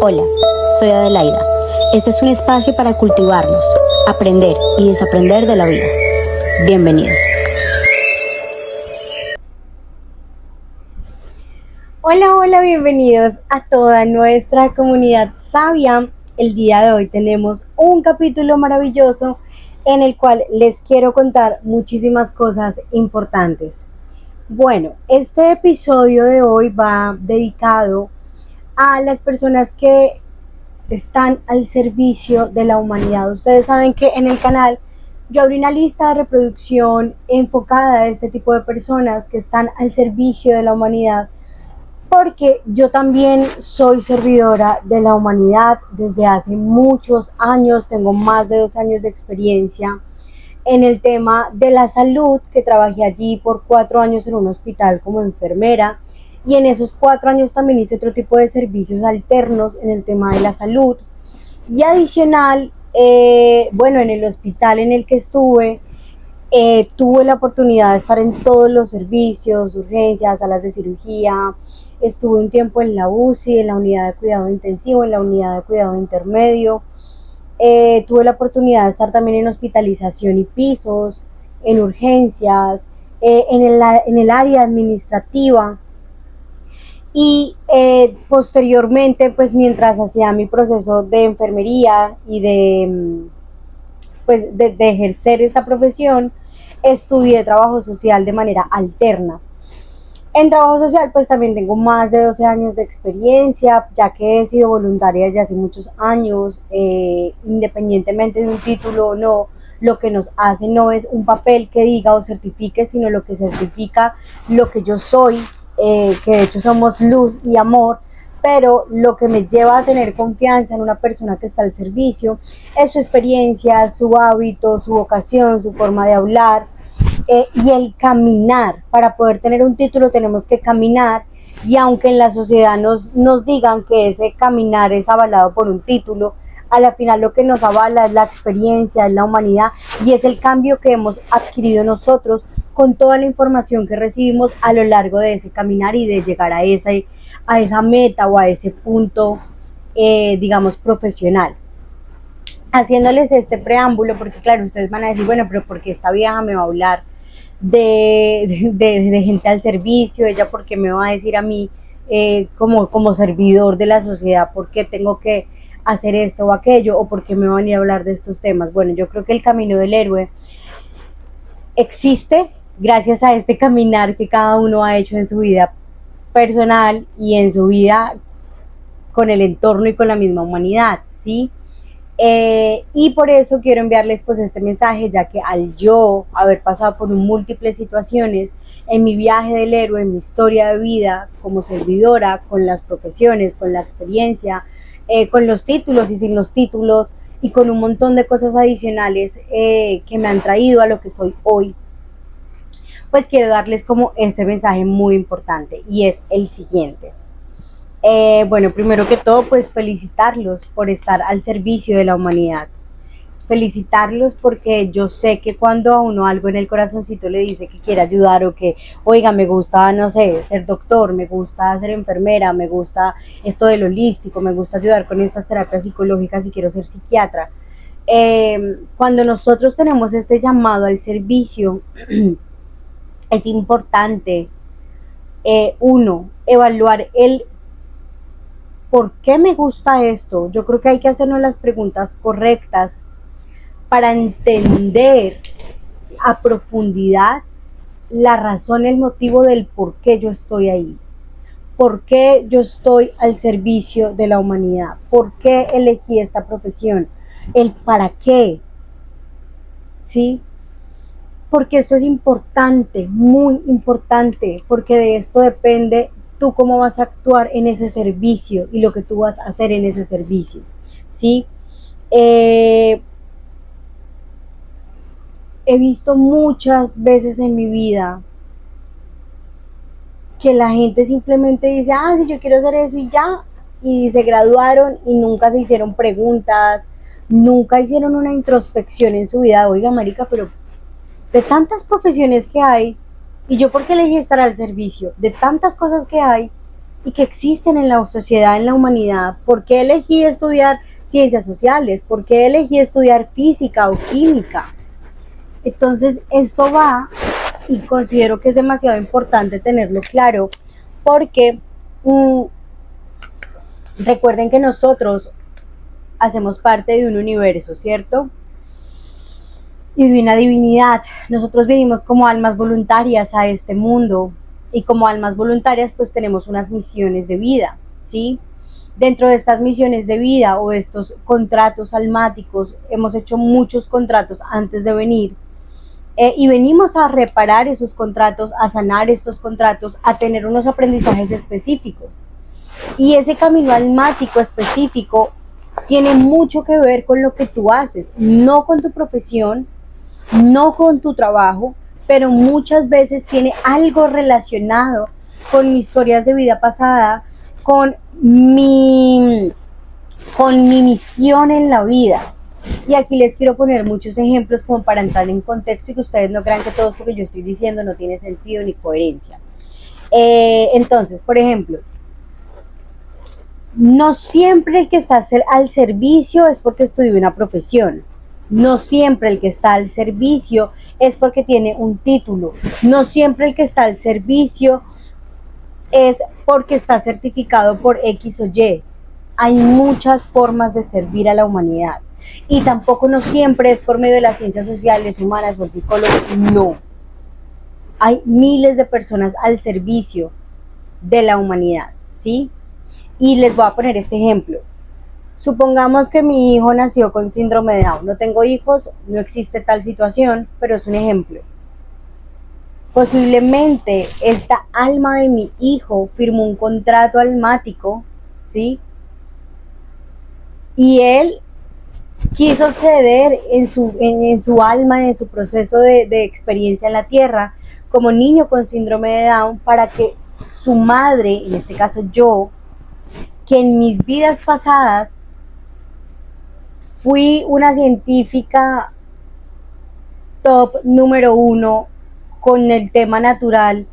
Hola, soy Adelaida. Este es un espacio para cultivarnos, aprender y desaprender de la vida. Bienvenidos. Hola, bienvenidos a toda nuestra comunidad sabia. El día de hoy tenemos un capítulo maravilloso en el cual les quiero contar muchísimas cosas importantes. Bueno, este episodio de hoy va dedicado a las personas que están al servicio de la humanidad. Ustedes saben que en el canal yo abrí una lista de reproducción enfocada a este tipo de personas que están al servicio de la humanidad, porque yo también soy servidora de la humanidad desde hace muchos años. Tengo más de 2 años de experiencia en el tema de la salud, que trabajé allí por 4 años en un hospital como enfermera, y en esos 4 años también hice otro tipo de servicios alternos en el tema de la salud. Y adicional, en el hospital en el que estuve, tuve la oportunidad de estar en todos los servicios, urgencias, salas de cirugía. Estuve un tiempo en la UCI, en la unidad de cuidado intensivo, en la unidad de cuidado intermedio. Tuve la oportunidad de estar también en hospitalización y pisos, en urgencias, en el área administrativa. Y posteriormente, pues mientras hacía mi proceso de enfermería y de ejercer esta profesión, estudié trabajo social de manera alterna. En trabajo social pues también tengo más de 12 años de experiencia, ya que he sido voluntaria desde hace muchos años. Independientemente de un título o no, lo que nos hace no es un papel que diga o certifique, sino lo que certifica lo que yo soy, que de hecho somos luz y amor. Pero lo que me lleva a tener confianza en una persona que está al servicio es su experiencia, su hábito, su vocación, su forma de hablar, y el caminar. Para poder tener un título tenemos que caminar, y aunque en la sociedad nos digan que ese caminar es avalado por un título, a la final lo que nos avala es la experiencia, es la humanidad, y es el cambio que hemos adquirido nosotros con toda la información que recibimos a lo largo de ese caminar y de llegar a esa meta o a ese punto, digamos, profesional. Haciéndoles este preámbulo, porque claro, ustedes van a decir, bueno, pero ¿por qué esta vieja me va a hablar de gente al servicio? Ella, ¿por qué me va a decir a mí, como servidor de la sociedad, por qué tengo que hacer esto o aquello, o por qué me van a ir a hablar de estos temas? Bueno, yo creo que el camino del héroe existe gracias a este caminar que cada uno ha hecho en su vida personal y en su vida con el entorno y con la misma humanidad, ¿sí? Y por eso quiero enviarles pues este mensaje, ya que al yo haber pasado por múltiples situaciones en mi viaje del héroe, en mi historia de vida como servidora, con las profesiones, con la experiencia, con los títulos y sin los títulos, y con un montón de cosas adicionales que me han traído a lo que soy hoy, pues quiero darles como este mensaje muy importante, y es el siguiente. Bueno, primero que todo, pues felicitarlos por estar al servicio de la humanidad. Felicitarlos porque yo sé que cuando a uno algo en el corazoncito le dice que quiere ayudar, o que, oiga, me gusta, no sé, ser doctor, me gusta ser enfermera, me gusta esto del holístico, me gusta ayudar con estas terapias psicológicas y quiero ser psiquiatra. Cuando nosotros tenemos este llamado al servicio, es importante, uno, evaluar el ¿por qué me gusta esto? Yo creo que hay que hacernos las preguntas correctas para entender a profundidad la razón, el motivo del por qué yo estoy ahí. ¿Por qué yo estoy al servicio de la humanidad? ¿Por qué elegí esta profesión? ¿El para qué? ¿Sí? Porque esto es importante, muy importante, porque de esto depende tú cómo vas a actuar en ese servicio y lo que tú vas a hacer en ese servicio, ¿sí? He visto muchas veces en mi vida que la gente simplemente dice, sí, yo quiero hacer eso y ya, y se graduaron y nunca se hicieron preguntas, nunca hicieron una introspección en su vida. Oiga, marica, pero de tantas profesiones que hay, y yo por qué elegí estar al servicio, de tantas cosas que hay, y que existen en la sociedad, en la humanidad. ¿Por qué elegí estudiar ciencias sociales? ¿Por qué elegí estudiar física o química? Entonces esto va, y considero que es demasiado importante tenerlo claro, porque recuerden que nosotros hacemos parte de un universo, ¿cierto? Y de una divinidad. Nosotros venimos como almas voluntarias a este mundo, y como almas voluntarias pues tenemos unas misiones de vida, ¿sí? Dentro de estas misiones de vida o estos contratos almáticos, hemos hecho muchos contratos antes de venir, y venimos a reparar esos contratos, a sanar estos contratos, a tener unos aprendizajes específicos. Y ese camino almático específico tiene mucho que ver con lo que tú haces, no con tu profesión, no con tu trabajo, pero muchas veces tiene algo relacionado con mis historias de vida pasada, con mi misión en la vida. Y aquí les quiero poner muchos ejemplos como para entrar en contexto y que ustedes no crean que todo esto que yo estoy diciendo no tiene sentido ni coherencia. Entonces, por ejemplo, no siempre el que está al servicio es porque estudió una profesión. No siempre el que está al servicio es porque tiene un título. No siempre el que está al servicio es porque está certificado por X o Y. Hay muchas formas de servir a la humanidad. Y tampoco no siempre es por medio de las ciencias sociales, humanas o el psicólogo. No. Hay miles de personas al servicio de la humanidad, ¿sí? Y les voy a poner este ejemplo. Supongamos que mi hijo nació con síndrome de Down. No tengo hijos, no existe tal situación, pero es un ejemplo. Posiblemente esta alma de mi hijo firmó un contrato almático, ¿sí? Y él quiso ceder en su alma, en su proceso de experiencia en la tierra, como niño con síndrome de Down, para que su madre, en este caso yo, que en mis vidas pasadas fui una científica top número 1 con el tema natural,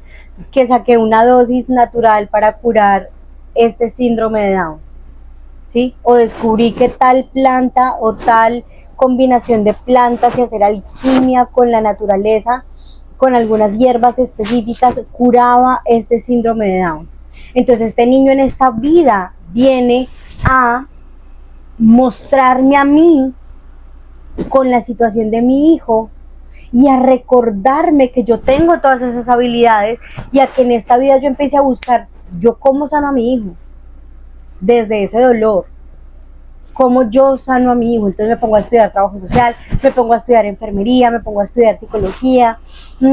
que saqué una dosis natural para curar este síndrome de Down, ¿sí? O descubrí que tal planta o tal combinación de plantas y hacer alquimia con la naturaleza, con algunas hierbas específicas, curaba este síndrome de Down. Entonces este niño en esta vida viene a mostrarme a mí con la situación de mi hijo y a recordarme que yo tengo todas esas habilidades, y a que en esta vida yo empecé a buscar yo cómo sano a mi hijo desde ese dolor, cómo yo sano a mi hijo. Entonces me pongo a estudiar trabajo social, me pongo a estudiar enfermería, me pongo a estudiar psicología,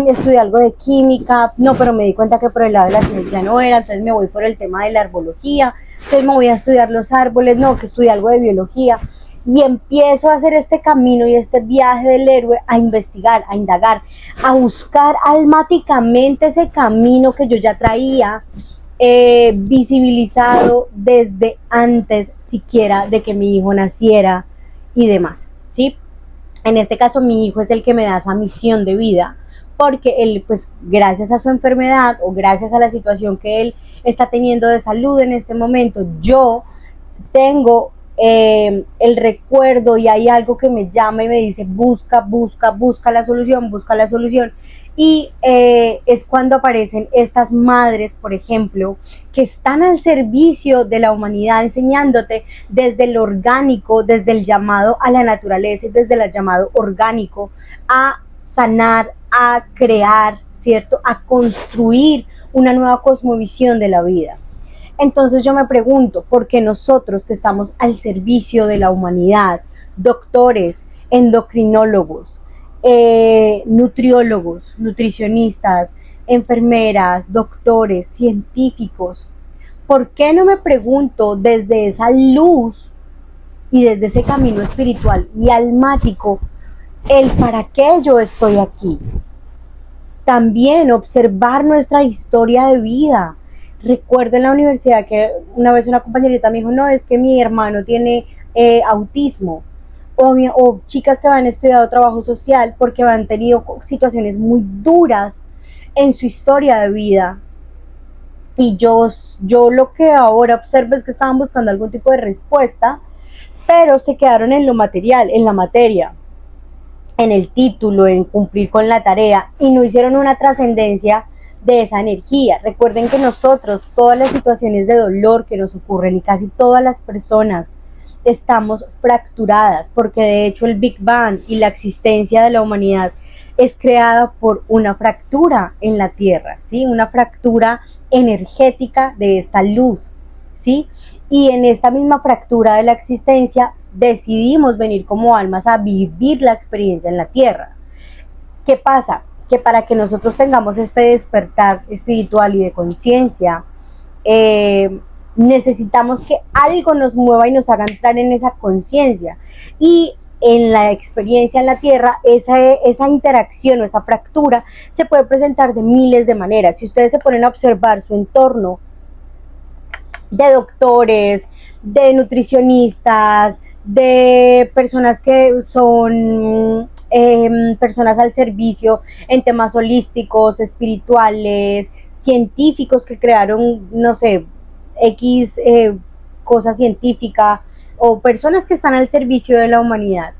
estudié algo de química, no, pero me di cuenta que por el lado de la ciencia no era, entonces me voy por el tema de la herbología, entonces me voy a estudiar los árboles, no, que estudié algo de biología, y empiezo a hacer este camino y este viaje del héroe, a investigar, a indagar, a buscar almáticamente ese camino que yo ya traía visibilizado desde antes siquiera de que mi hijo naciera y demás, ¿sí? En este caso mi hijo es el que me da esa misión de vida, porque él, pues gracias a su enfermedad o gracias a la situación que él está teniendo de salud en este momento, yo tengo el recuerdo, y hay algo que me llama y me dice busca la solución, y es cuando aparecen estas madres, por ejemplo, que están al servicio de la humanidad, enseñándote desde el orgánico, desde el llamado a la naturaleza y desde el llamado orgánico a sanar, a crear, ¿cierto? A construir una nueva cosmovisión de la vida. Entonces yo me pregunto, ¿por qué nosotros que estamos al servicio de la humanidad, doctores, endocrinólogos, nutriólogos, nutricionistas, enfermeras, doctores, científicos, ¿por qué no me pregunto desde esa luz y desde ese camino espiritual y almático el para qué yo estoy aquí? También observar nuestra historia de vida. Recuerdo en la universidad que una vez una compañerita me dijo, no, es que mi hermano tiene autismo, o chicas que han estudiado trabajo social porque han tenido situaciones muy duras en su historia de vida, Y yo lo que ahora observo es que estaban buscando algún tipo de respuesta, pero se quedaron en lo material, en la materia, en el título, en cumplir con la tarea, y no hicieron una trascendencia de esa energía. Recuerden que nosotros, todas las situaciones de dolor que nos ocurren y casi todas las personas estamos fracturadas, porque de hecho el Big Bang y la existencia de la humanidad es creada por una fractura en la Tierra, ¿sí? Una fractura energética de esta luz, ¿sí? Y en esta misma fractura de la existencia decidimos venir como almas a vivir la experiencia en la Tierra. ¿Qué pasa? Que para que nosotros tengamos este despertar espiritual y de conciencia, necesitamos que algo nos mueva y nos haga entrar en esa conciencia. Y en la experiencia en la Tierra, esa interacción o esa fractura se puede presentar de miles de maneras. Si ustedes se ponen a observar su entorno de doctores, de nutricionistas, de personas que son personas al servicio en temas holísticos, espirituales, científicos que crearon, no sé, X cosa científica, o personas que están al servicio de la humanidad.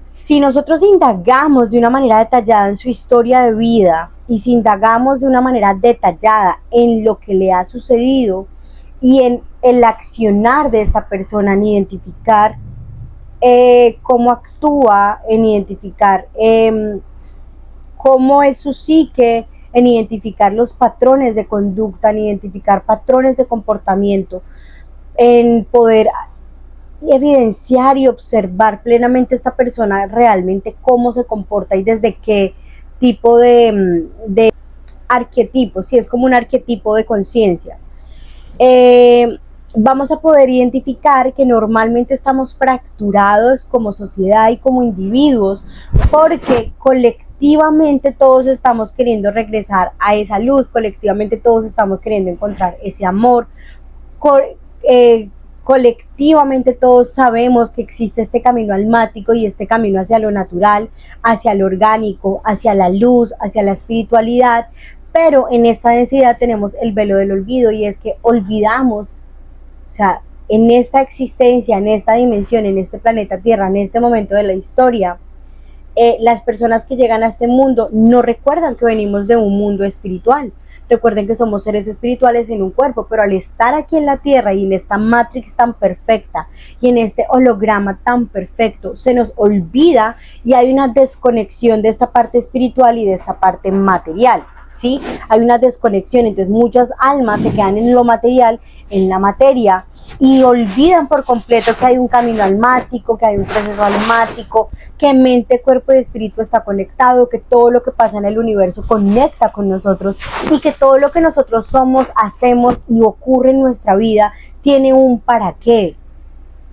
Si nosotros indagamos de una manera detallada en su historia de vida y si indagamos de una manera detallada en lo que le ha sucedido y en el accionar de esta persona, en identificar cómo actúa, en identificar cómo es su psique, en identificar los patrones de conducta, en identificar patrones de comportamiento, en poder evidenciar y observar plenamente a esta persona realmente cómo se comporta y desde qué tipo de arquetipo, si es como un arquetipo de conciencia. Vamos a poder identificar que normalmente estamos fracturados como sociedad y como individuos porque colectivamente todos estamos queriendo regresar a esa luz, colectivamente todos estamos queriendo encontrar ese amor, colectivamente todos sabemos que existe este camino almático y este camino hacia lo natural, hacia lo orgánico, hacia la luz, hacia la espiritualidad, pero en esta densidad tenemos el velo del olvido y es que olvidamos, o sea, en esta existencia, en esta dimensión, en este planeta Tierra, en este momento de la historia, las personas que llegan a este mundo no recuerdan que venimos de un mundo espiritual. Recuerden que somos seres espirituales en un cuerpo, pero al estar aquí en la Tierra y en esta Matrix tan perfecta y en este holograma tan perfecto, se nos olvida y hay una desconexión de esta parte espiritual y de esta parte material, ¿sí? Hay una desconexión, entonces muchas almas se quedan en lo material, en la materia, y olvidan por completo que hay un camino almático, que hay un proceso almático, que mente, cuerpo y espíritu está conectado, que todo lo que pasa en el universo conecta con nosotros y que todo lo que nosotros somos, hacemos y ocurre en nuestra vida tiene un para qué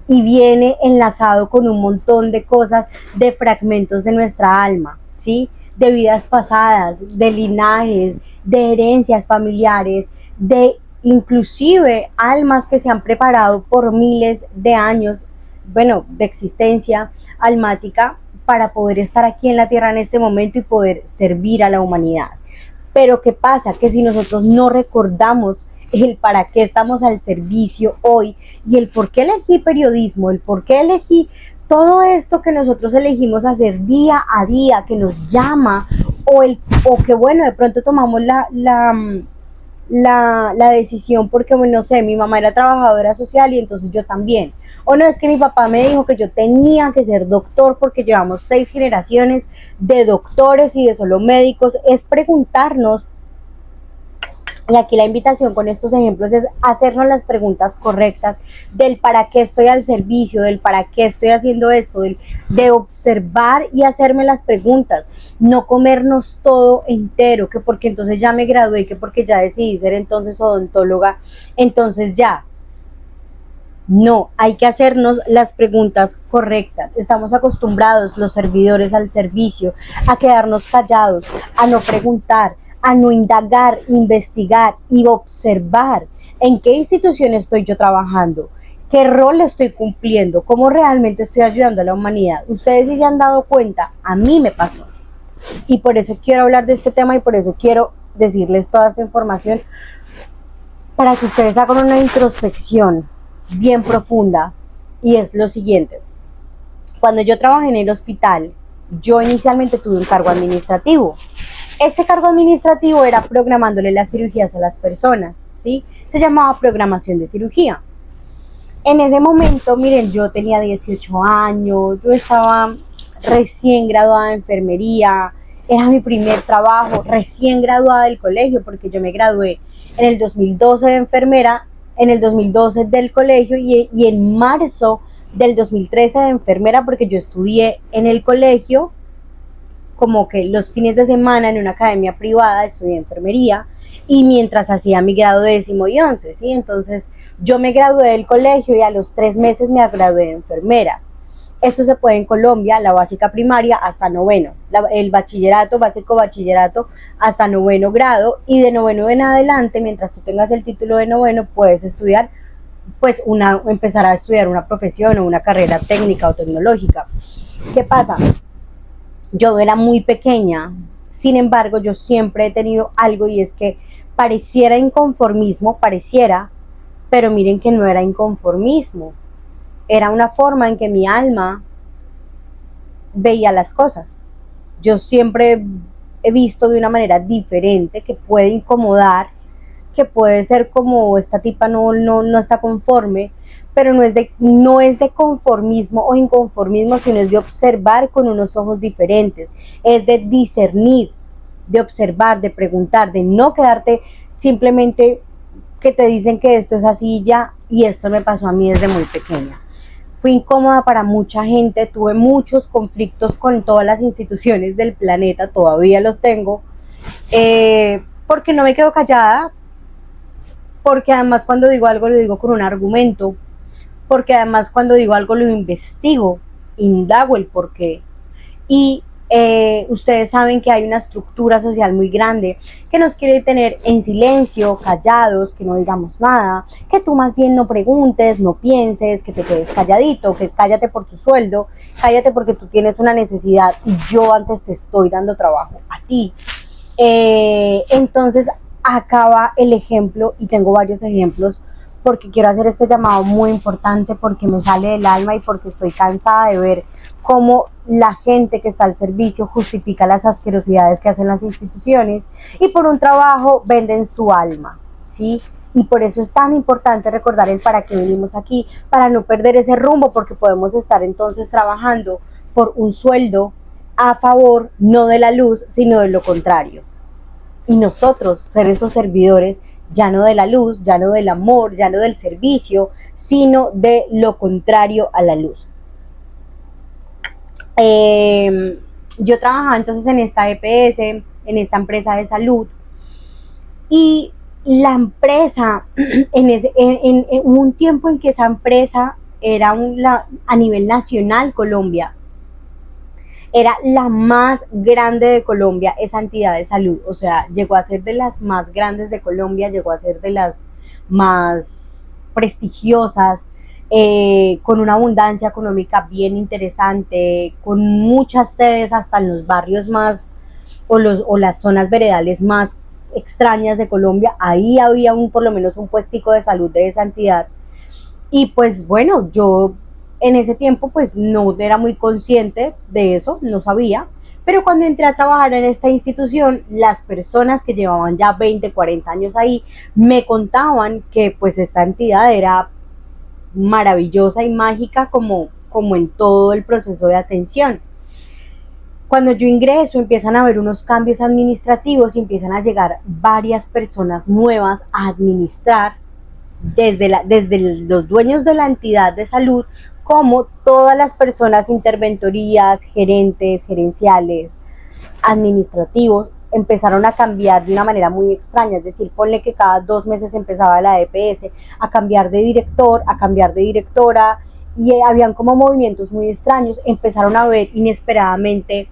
y viene enlazado con un montón de cosas, de fragmentos de nuestra alma, ¿sí? De vidas pasadas, de linajes, de herencias familiares, de inclusive almas que se han preparado por miles de años, bueno, de existencia almática para poder estar aquí en la Tierra en este momento y poder servir a la humanidad. Pero ¿qué pasa? Que si nosotros no recordamos el para qué estamos al servicio hoy y el por qué elegí periodismo, el por qué elegí todo esto que nosotros elegimos hacer día a día, que nos llama, o que bueno, de pronto tomamos la decisión porque, bueno, no sé, mi mamá era trabajadora social y entonces yo también. O no, es que mi papá me dijo que yo tenía que ser doctor porque llevamos 6 generaciones de doctores y de solo médicos. Es preguntarnos, y aquí la invitación con estos ejemplos es hacernos las preguntas correctas del para qué estoy al servicio, del para qué estoy haciendo esto, de observar y hacerme las preguntas, no comernos todo entero, que porque entonces ya me gradué, que porque ya decidí ser entonces odontóloga, entonces ya. No, hay que hacernos las preguntas correctas. Estamos acostumbrados los servidores al servicio a quedarnos callados, a no preguntar, a no indagar, investigar y observar en qué institución estoy yo trabajando, qué rol estoy cumpliendo, cómo realmente estoy ayudando a la humanidad. Ustedes sí se han dado cuenta, a mí me pasó. Y por eso quiero hablar de este tema y por eso quiero decirles toda esta información para que ustedes hagan una introspección bien profunda, y es lo siguiente. Cuando yo trabajé en el hospital, yo inicialmente tuve un cargo administrativo. Este cargo administrativo era programándole las cirugías a las personas, ¿sí? Se llamaba programación de cirugía. En ese momento, miren, yo tenía 18 años, yo estaba recién graduada de enfermería, era mi primer trabajo, recién graduada del colegio, porque yo me gradué en el 2012 de enfermera, en el 2012 del colegio y en marzo del 2013 de enfermera, porque yo estudié en el colegio, como que los fines de semana en una academia privada estudié enfermería y mientras hacía mi grado 10º y 11, ¿sí? Entonces yo me gradué del colegio y a los 3 meses me gradué de enfermera. Esto se puede en Colombia, la básica primaria hasta noveno, el bachillerato, básico bachillerato hasta noveno grado, y de noveno en adelante, mientras tú tengas el título de noveno, puedes estudiar, pues empezar a estudiar una profesión o una carrera técnica o tecnológica. ¿Qué pasa? Yo era muy pequeña, sin embargo, yo siempre he tenido algo, y es que pareciera inconformismo, pero miren que no era inconformismo. Era una forma en que mi alma veía las cosas. Yo siempre he visto de una manera diferente, que puede incomodar, que puede ser como esta tipa no está conforme, pero no es de conformismo o inconformismo, sino es de observar con unos ojos diferentes, es de discernir, de observar, de preguntar, de no quedarte simplemente que te dicen que esto es así ya, y esto me pasó a mí desde muy pequeña. Fui incómoda para mucha gente, tuve muchos conflictos con todas las instituciones del planeta, todavía los tengo, porque no me quedo callada, porque además cuando digo algo lo digo con un argumento, porque además cuando digo algo lo investigo, indago el porqué. Y ustedes saben que hay una estructura social muy grande que nos quiere tener en silencio, callados, que no digamos nada, que tú más bien no preguntes, no pienses, que te quedes calladito, que cállate por tu sueldo, cállate porque tú tienes una necesidad y yo antes te estoy dando trabajo a ti. Entonces acaba el ejemplo, y tengo varios ejemplos, porque quiero hacer este llamado muy importante, porque me sale del alma y porque estoy cansada de ver cómo la gente que está al servicio justifica las asquerosidades que hacen las instituciones y por un trabajo venden su alma, ¿sí? Y por eso es tan importante recordar el para qué venimos aquí, para no perder ese rumbo, porque podemos estar entonces trabajando por un sueldo a favor no de la luz, sino de lo contrario. Y nosotros ser esos servidores, ya no de la luz, ya no del amor, ya no del servicio, sino de lo contrario a la luz. Yo trabajaba entonces en esta EPS, en esta empresa de salud, y la empresa, en un tiempo en que esa empresa era a nivel nacional, Colombia, era la más grande de Colombia, esa entidad de salud, o sea, llegó a ser de las más grandes de Colombia, llegó a ser de las más prestigiosas, con una abundancia económica bien interesante, con muchas sedes hasta en los barrios más, o las zonas veredales más extrañas de Colombia. Ahí había por lo menos un puestico de salud de esa entidad. Y pues bueno, yo en ese tiempo pues no era muy consciente de eso, no sabía, pero cuando entré a trabajar en esta institución, las personas que llevaban ya 20, 40 años ahí me contaban que pues esta entidad era maravillosa y mágica como en todo el proceso de atención. Cuando yo ingreso empiezan a haber unos cambios administrativos y empiezan a llegar varias personas nuevas a administrar, desde los dueños de la entidad de salud, como todas las personas, interventorías, gerentes, gerenciales, administrativos, empezaron a cambiar de una manera muy extraña. Es decir, ponle que cada 2 meses empezaba la EPS a cambiar de director, a cambiar de directora, y habían como movimientos muy extraños. Empezaron a ver inesperadamente,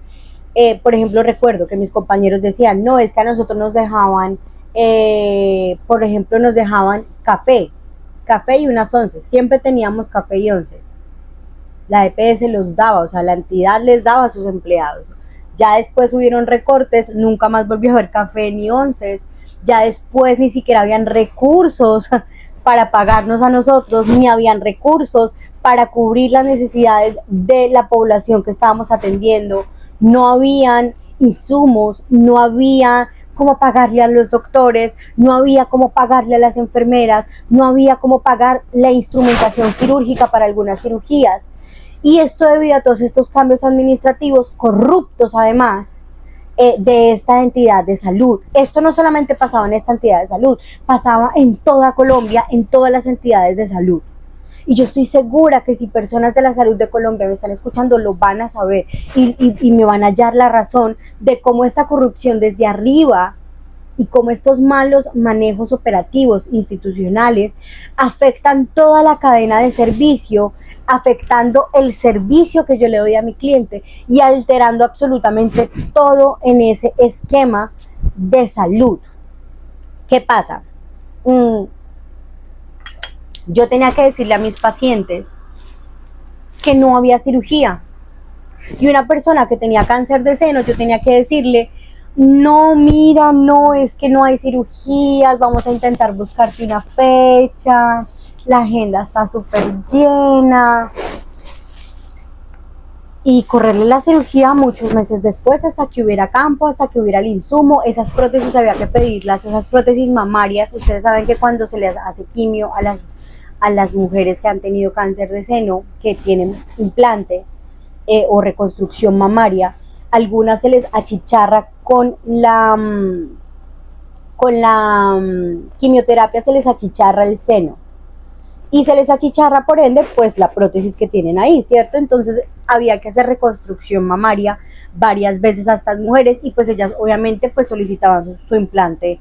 por ejemplo, recuerdo que mis compañeros decían, no, es que a nosotros nos dejaban, por ejemplo, nos dejaban café y unas onces, siempre teníamos café y onces. La EPS los daba, o sea, la entidad les daba a sus empleados. Ya después hubieron recortes, nunca más volvió a haber café ni onces, ya después ni siquiera habían recursos para pagarnos a nosotros, ni habían recursos para cubrir las necesidades de la población que estábamos atendiendo, no habían insumos, no había cómo pagarle a los doctores, no había cómo pagarle a las enfermeras, no había cómo pagar la instrumentación quirúrgica para algunas cirugías. Y esto debido a todos estos cambios administrativos corruptos además de esta entidad de salud. Esto no solamente pasaba en esta entidad de salud, pasaba en toda Colombia, en todas las entidades de salud. Y yo estoy segura que si personas de la salud de Colombia me están escuchando, lo van a saber y me van a hallar la razón de cómo esta corrupción desde arriba y cómo estos malos manejos operativos institucionales afectan toda la cadena de servicio, afectando el servicio que yo le doy a mi cliente y alterando absolutamente todo en ese esquema de salud. ¿Qué pasa? Yo tenía que decirle a mis pacientes que no había cirugía. Y una persona que tenía cáncer de seno, yo tenía que decirle, no, mira, no, es que no hay cirugías, vamos a intentar buscarte una fecha, la agenda está súper llena. Y correrle la cirugía muchos meses después hasta que hubiera campo, hasta que hubiera el insumo. Esas prótesis había que pedirlas, esas prótesis mamarias. Ustedes saben que cuando se les hace quimio a las mujeres que han tenido cáncer de seno, que tienen implante o reconstrucción mamaria, algunas se les achicharra con la quimioterapia, se les achicharra el seno y se les achicharra por ende pues la prótesis que tienen ahí, ¿cierto? Entonces había que hacer reconstrucción mamaria varias veces a estas mujeres y pues ellas obviamente pues solicitaban su implante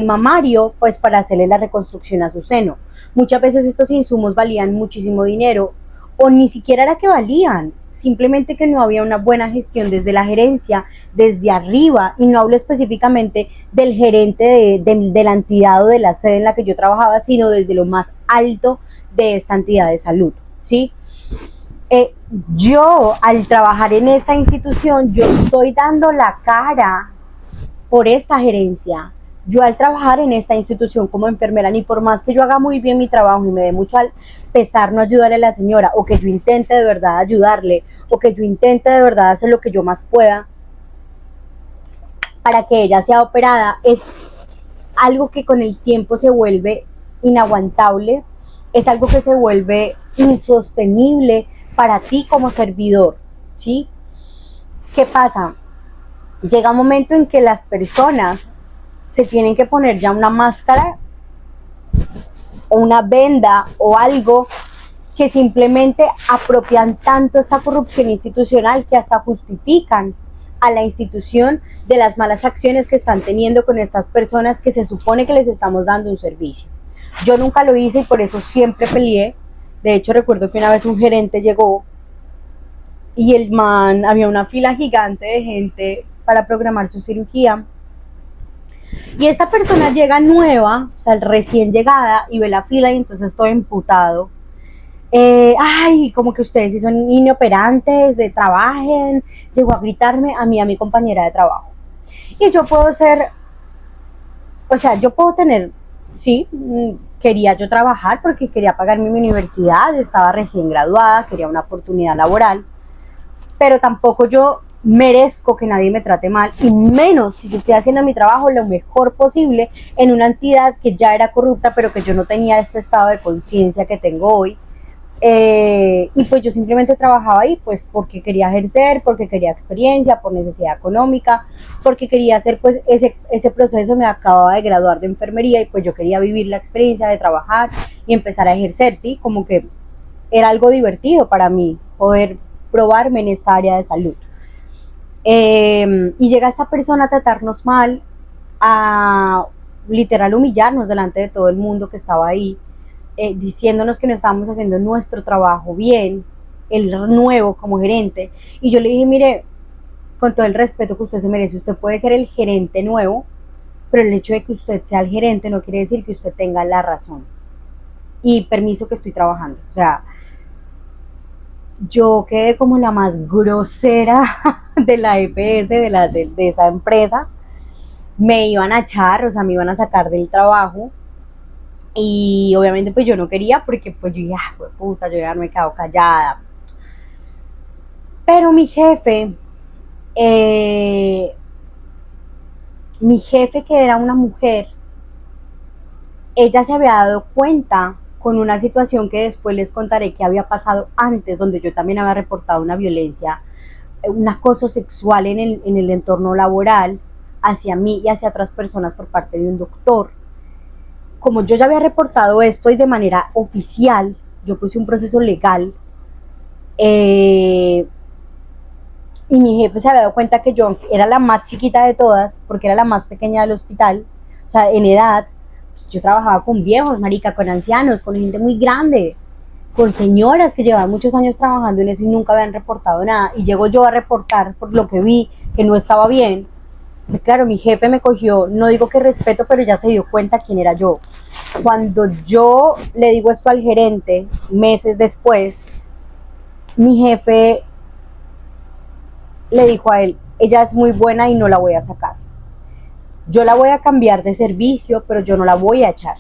mamario pues para hacerle la reconstrucción a su seno. Muchas veces estos insumos valían muchísimo dinero o ni siquiera era que valían, simplemente que no había una buena gestión desde la gerencia, desde arriba, y no hablo específicamente del gerente de la entidad o de la sede en la que yo trabajaba, sino desde lo más alto de esta entidad de salud, ¿sí? Yo, al trabajar en esta institución, yo estoy dando la cara por esta gerencia. Yo al trabajar en esta institución como enfermera, ni por más que yo haga muy bien mi trabajo y me dé mucho al pesar no ayudarle a la señora, o que yo intente de verdad ayudarle, o que yo intente de verdad hacer lo que yo más pueda para que ella sea operada, es algo que con el tiempo se vuelve inaguantable, es algo que se vuelve insostenible para ti como servidor, ¿sí? ¿Qué pasa? Llega un momento en que las personas se tienen que poner ya una máscara o una venda o algo que simplemente apropian tanto esta corrupción institucional que hasta justifican a la institución de las malas acciones que están teniendo con estas personas que se supone que les estamos dando un servicio. Yo nunca lo hice y por eso siempre peleé. De hecho, recuerdo que una vez un gerente llegó y el man, había una fila gigante de gente para programar su cirugía. Y esta persona llega nueva, o sea, recién llegada, y ve la fila y entonces estoy emputado. Ay, como que ustedes sí son inoperantes, trabajen. Llegó a gritarme a mí, a mi compañera de trabajo. Y yo puedo ser, o sea, yo puedo tener, sí, quería yo trabajar porque quería pagarme mi universidad, estaba recién graduada, quería una oportunidad laboral, pero tampoco yo merezco que nadie me trate mal, y menos si yo estoy haciendo mi trabajo lo mejor posible en una entidad que ya era corrupta, pero que yo no tenía este estado de conciencia que tengo hoy. Y pues yo simplemente trabajaba ahí pues porque quería ejercer, porque quería experiencia, por necesidad económica, porque quería hacer pues ese proceso. Me acababa de graduar de enfermería y pues yo quería vivir la experiencia de trabajar y empezar a ejercer, ¿sí? Como que era algo divertido para mí poder probarme en esta área de salud. Y llega esta persona a tratarnos mal, a literal humillarnos delante de todo el mundo que estaba ahí, diciéndonos que no estábamos haciendo nuestro trabajo bien, el nuevo como gerente. Y yo le dije, mire, con todo el respeto que usted se merece, usted puede ser el gerente nuevo, pero el hecho de que usted sea el gerente no quiere decir que usted tenga la razón. Y permiso que estoy trabajando. O sea, yo quedé como la más grosera de la EPS, de esa empresa. Me iban a echar, o sea, me iban a sacar del trabajo. Y obviamente pues yo no quería porque pues yo dije, ah, pues, puta, yo ya no me he quedado callada. Pero eh, mi jefe que era una mujer, ella se había dado cuenta con una situación que después les contaré que había pasado antes, donde yo también había reportado una violencia, un acoso sexual en el entorno laboral hacia mí y hacia otras personas por parte de un doctor. Como yo ya había reportado esto y de manera oficial, yo puse un proceso legal, eh, y mi jefe se había dado cuenta que yo era la más chiquita de todas, porque era la más pequeña del hospital, o sea, en edad, pues yo trabajaba con viejos, marica, con ancianos, con gente muy grande, con señoras que llevaban muchos años trabajando en eso y nunca habían reportado nada, y llego yo a reportar por lo que vi que no estaba bien. Pues claro, mi jefe me cogió, no digo que respeto, pero ya se dio cuenta quién era yo. Cuando yo le digo esto al gerente, meses después, mi jefe le dijo a él, ella es muy buena y no la voy a sacar. Yo la voy a cambiar de servicio, pero yo no la voy a echar.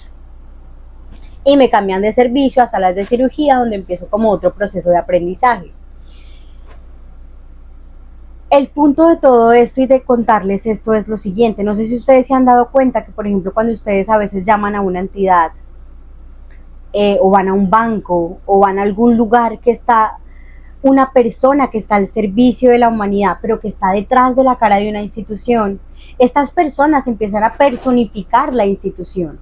Y me cambian de servicio a salas de cirugía, donde empiezo como otro proceso de aprendizaje. El punto de todo esto y de contarles esto es lo siguiente. No sé si ustedes se han dado cuenta que, por ejemplo, cuando ustedes a veces llaman a una entidad, o van a un banco, o van a algún lugar que está una persona que está al servicio de la humanidad, pero que está detrás de la cara de una institución, estas personas empiezan a personificar la institución.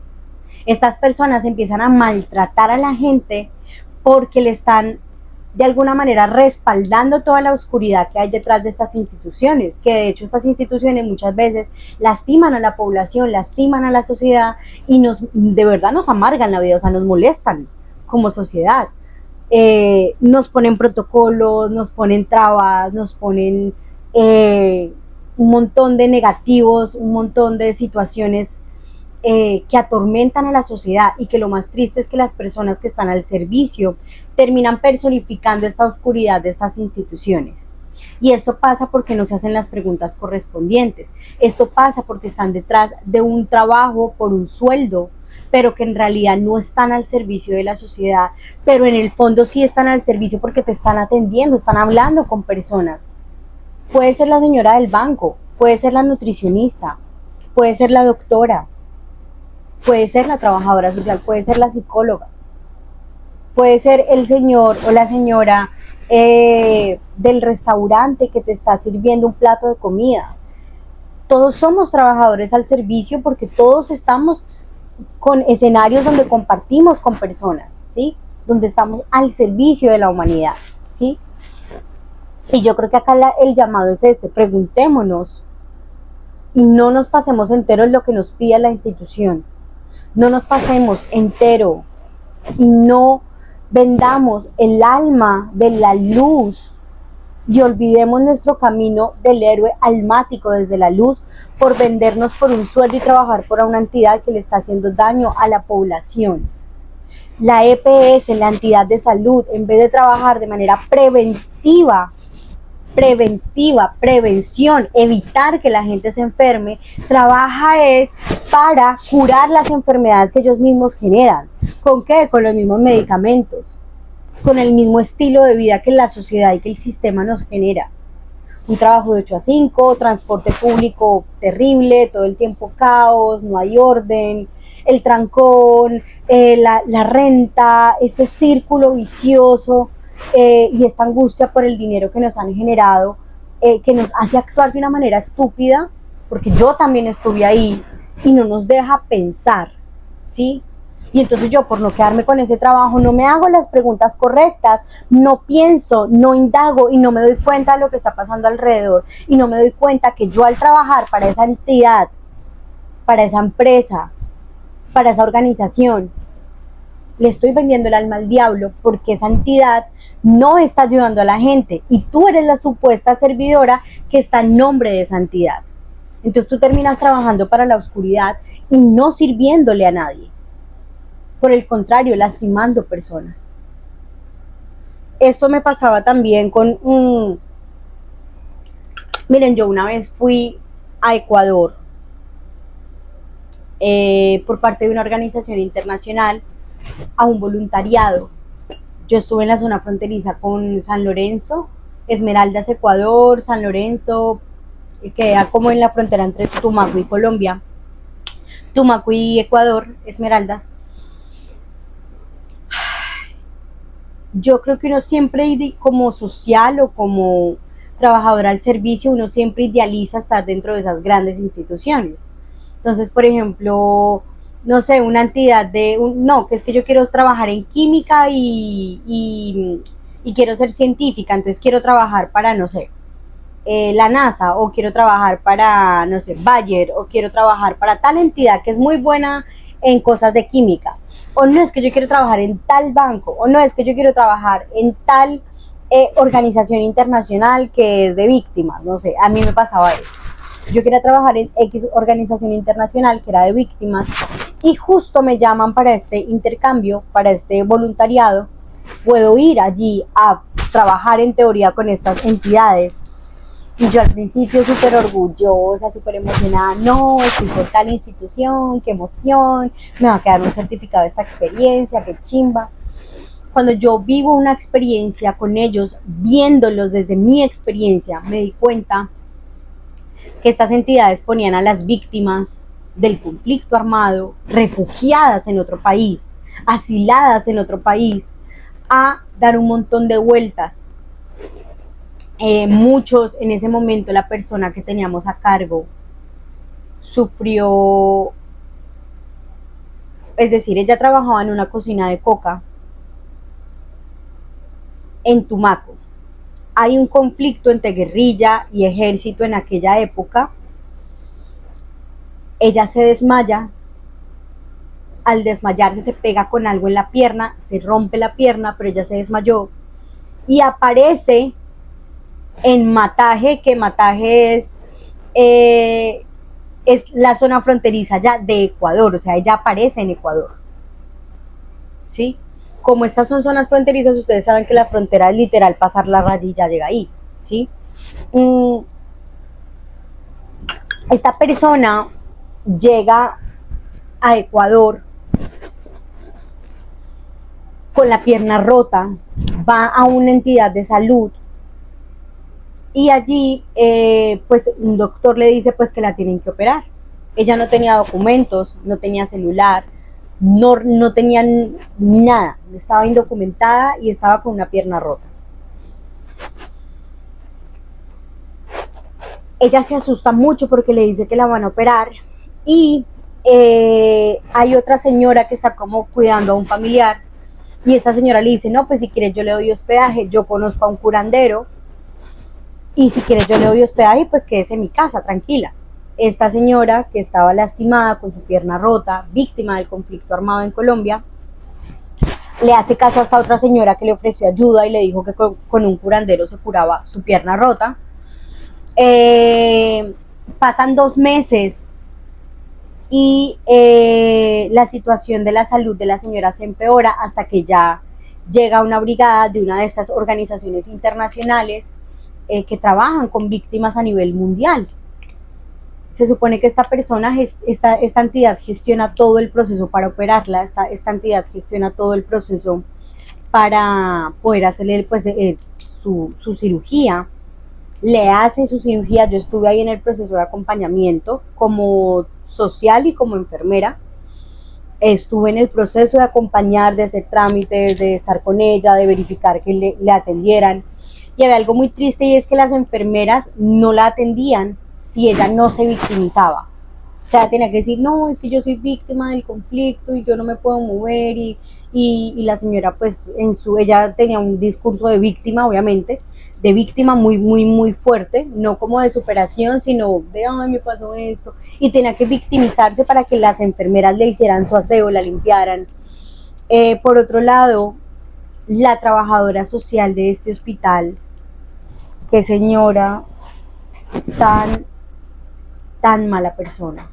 Estas personas empiezan a maltratar a la gente porque le están de alguna manera respaldando toda la oscuridad que hay detrás de estas instituciones, que de hecho estas instituciones muchas veces lastiman a la población, lastiman a la sociedad y de verdad nos amargan la vida, o sea, nos molestan como sociedad. Nos ponen protocolos, nos ponen trabas, nos ponen un montón de negativos, un montón de situaciones que atormentan a la sociedad, y que lo más triste es que las personas que están al servicio terminan personificando esta oscuridad de estas instituciones. Y esto pasa porque no se hacen las preguntas correspondientes. Esto pasa porque están detrás de un trabajo por un sueldo, pero que en realidad no están al servicio de la sociedad, pero en el fondo sí están al servicio porque te están atendiendo, están hablando con personas. Puede ser la señora del banco, puede ser la nutricionista, puede ser la doctora, puede ser la trabajadora social, puede ser la psicóloga, puede ser el señor o la señora del restaurante que te está sirviendo un plato de comida. Todos somos trabajadores al servicio porque todos estamos con escenarios donde compartimos con personas, ¿sí? Donde estamos al servicio de la humanidad, ¿sí? Y yo creo que acá el llamado es este: preguntémonos y no nos pasemos enteros lo que nos pide la institución. No nos pasemos entero y no vendamos el alma de la luz y olvidemos nuestro camino del héroe almático desde la luz por vendernos por un sueldo y trabajar por una entidad que le está haciendo daño a la población. La EPS, la entidad de salud, en vez de trabajar de manera prevención, evitar que la gente se enferme, trabaja es para curar las enfermedades que ellos mismos generan. ¿Con qué? Con los mismos medicamentos, con el mismo estilo de vida que la sociedad y que el sistema nos genera. Un trabajo de 8 a 5, transporte público terrible, todo el tiempo caos, no hay orden, el trancón, la renta, este círculo vicioso, y esta angustia por el dinero que nos han generado, que nos hace actuar de una manera estúpida, porque yo también estuve ahí, y no nos deja pensar, ¿sí? Y entonces yo, por no quedarme con ese trabajo, no me hago las preguntas correctas, no pienso, no indago y no me doy cuenta de lo que está pasando alrededor, y no me doy cuenta que yo, al trabajar para esa entidad, para esa empresa, para esa organización, le estoy vendiendo el alma al diablo, porque esa entidad no está ayudando a la gente y tú eres la supuesta servidora que está en nombre de esa entidad. Entonces tú terminas trabajando para la oscuridad y no sirviéndole a nadie. Por el contrario, lastimando personas. Esto me pasaba también con... miren, yo una vez fui a Ecuador por parte de una organización internacional a un voluntariado. Yo estuve en la zona fronteriza con San Lorenzo, Esmeraldas, Ecuador, San Lorenzo, que queda como en la frontera entre Tumaco y Colombia. Tumaco y Ecuador, Esmeraldas. Yo creo que uno siempre, como social o como trabajador al servicio, uno siempre idealiza estar dentro de esas grandes instituciones. Entonces, por ejemplo, no sé, una entidad no, que es que yo quiero trabajar en química y quiero ser científica, entonces quiero trabajar para, no sé, la NASA, o quiero trabajar para, no sé, Bayer, o quiero trabajar para tal entidad que es muy buena en cosas de química, o no es que yo quiero trabajar en tal banco, o no es que yo quiero trabajar en tal organización internacional que es de víctimas, no sé, a mí me pasaba eso. Yo quería trabajar en X organización internacional que era de víctimas y justo me llaman para este intercambio, para este voluntariado. Puedo ir allí a trabajar en teoría con estas entidades. Y yo al principio súper orgullosa, súper emocionada, no, estoy por tal institución, qué emoción, me va a quedar un certificado de esta experiencia, qué chimba. Cuando yo vivo una experiencia con ellos, viéndolos desde mi experiencia, me di cuenta que estas entidades ponían a las víctimas del conflicto armado, refugiadas en otro país, asiladas en otro país, a dar un montón de vueltas. Muchos, en ese momento, la persona que teníamos a cargo sufrió, es decir, ella trabajaba en una cocina de coca en Tumaco. Hay un conflicto entre guerrilla y ejército en aquella época. Ella se desmaya. Al desmayarse se pega con algo en la pierna, se rompe la pierna, pero ella se desmayó. Y aparece en Mataje, que Mataje es la zona fronteriza ya de Ecuador, o sea, ella aparece en Ecuador. ¿Sí? Como estas son zonas fronterizas, ustedes saben que la frontera es literal pasar la raya y ya llega ahí, ¿sí? Esta persona llega a Ecuador con la pierna rota, va a una entidad de salud y allí pues un doctor le dice pues que la tienen que operar. Ella no tenía documentos, no tenía celular, no tenía nada, estaba indocumentada y estaba con una pierna rota. Ella se asusta mucho porque le dice que la van a operar y hay otra señora que está como cuidando a un familiar y esta señora le dice, no, pues si quieres yo le doy hospedaje, yo conozco a un curandero y si quieres yo le doy hospedaje, pues quédese en mi casa, tranquila. Esta señora que estaba lastimada con su pierna rota, víctima del conflicto armado en Colombia, le hace caso a esta otra señora que le ofreció ayuda y le dijo que con un curandero se curaba su pierna rota. Pasan 2 meses y la situación de la salud de la señora se empeora hasta que ya llega una brigada de una de estas organizaciones internacionales que trabajan con víctimas a nivel mundial. Se supone que esta persona, esta entidad gestiona todo el proceso para operarla, esta entidad gestiona todo el proceso para poder hacerle pues, su cirugía. Le hace su cirugía. Yo estuve ahí en el proceso de acompañamiento como social y como enfermera. Estuve en el proceso de acompañar, de hacer trámites, de estar con ella, de verificar que le atendieran. Y había algo muy triste y es que las enfermeras no la atendían si ella no se victimizaba. O sea, tenía que decir, no, es que yo soy víctima del conflicto y yo no me puedo mover y la señora pues ella tenía un discurso de víctima, obviamente, de víctima muy, muy, muy fuerte, no como de superación, sino de, ay, me pasó esto, y tenía que victimizarse para que las enfermeras le hicieran su aseo, la limpiaran. Por otro lado, la trabajadora social de este hospital, qué señora tan mala persona.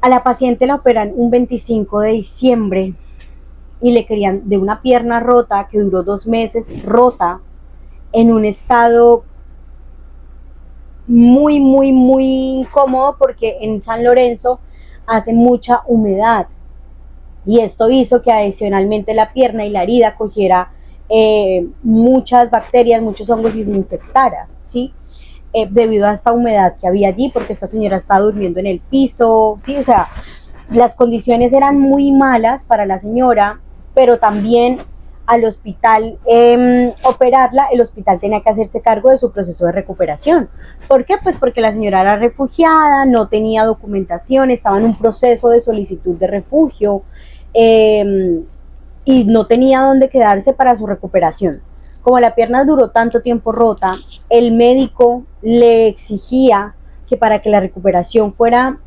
A la paciente la operan un 25 de diciembre y le querían de una pierna rota que duró 2 meses rota, en un estado muy, muy, muy incómodo porque en San Lorenzo hace mucha humedad y esto hizo que adicionalmente la pierna y la herida cogiera muchas bacterias, muchos hongos y se infectara, ¿sí? Debido a esta humedad que había allí, porque esta señora estaba durmiendo en el piso, ¿sí? O sea, las condiciones eran muy malas para la señora, pero también al hospital operarla, el hospital tenía que hacerse cargo de su proceso de recuperación. ¿Por qué? Pues porque la señora era refugiada, no tenía documentación, estaba en un proceso de solicitud de refugio y no tenía dónde quedarse para su recuperación. Como la pierna duró tanto tiempo rota, el médico le exigía que para que la recuperación fuera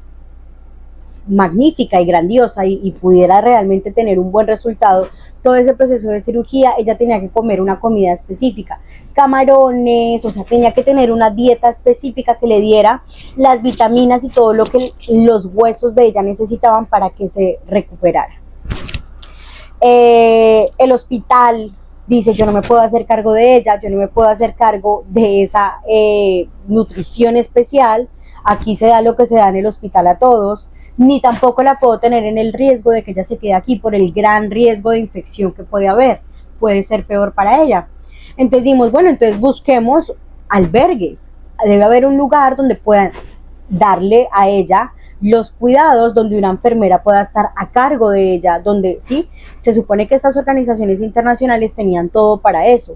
magnífica y grandiosa y pudiera realmente tener un buen resultado, todo ese proceso de cirugía, ella tenía que comer una comida específica, camarones, o sea, tenía que tener una dieta específica que le diera las vitaminas y todo lo que los huesos de ella necesitaban para que se recuperara. El hospital dice, yo no me puedo hacer cargo de ella, yo no me puedo hacer cargo de esa nutrición especial, aquí se da lo que se da en el hospital a todos, ni tampoco la puedo tener en el riesgo de que ella se quede aquí por el gran riesgo de infección que puede haber, puede ser peor para ella. Entonces dijimos, bueno, entonces busquemos albergues, debe haber un lugar donde puedan darle a ella los cuidados, donde una enfermera pueda estar a cargo de ella, donde sí, se supone que estas organizaciones internacionales tenían todo para eso.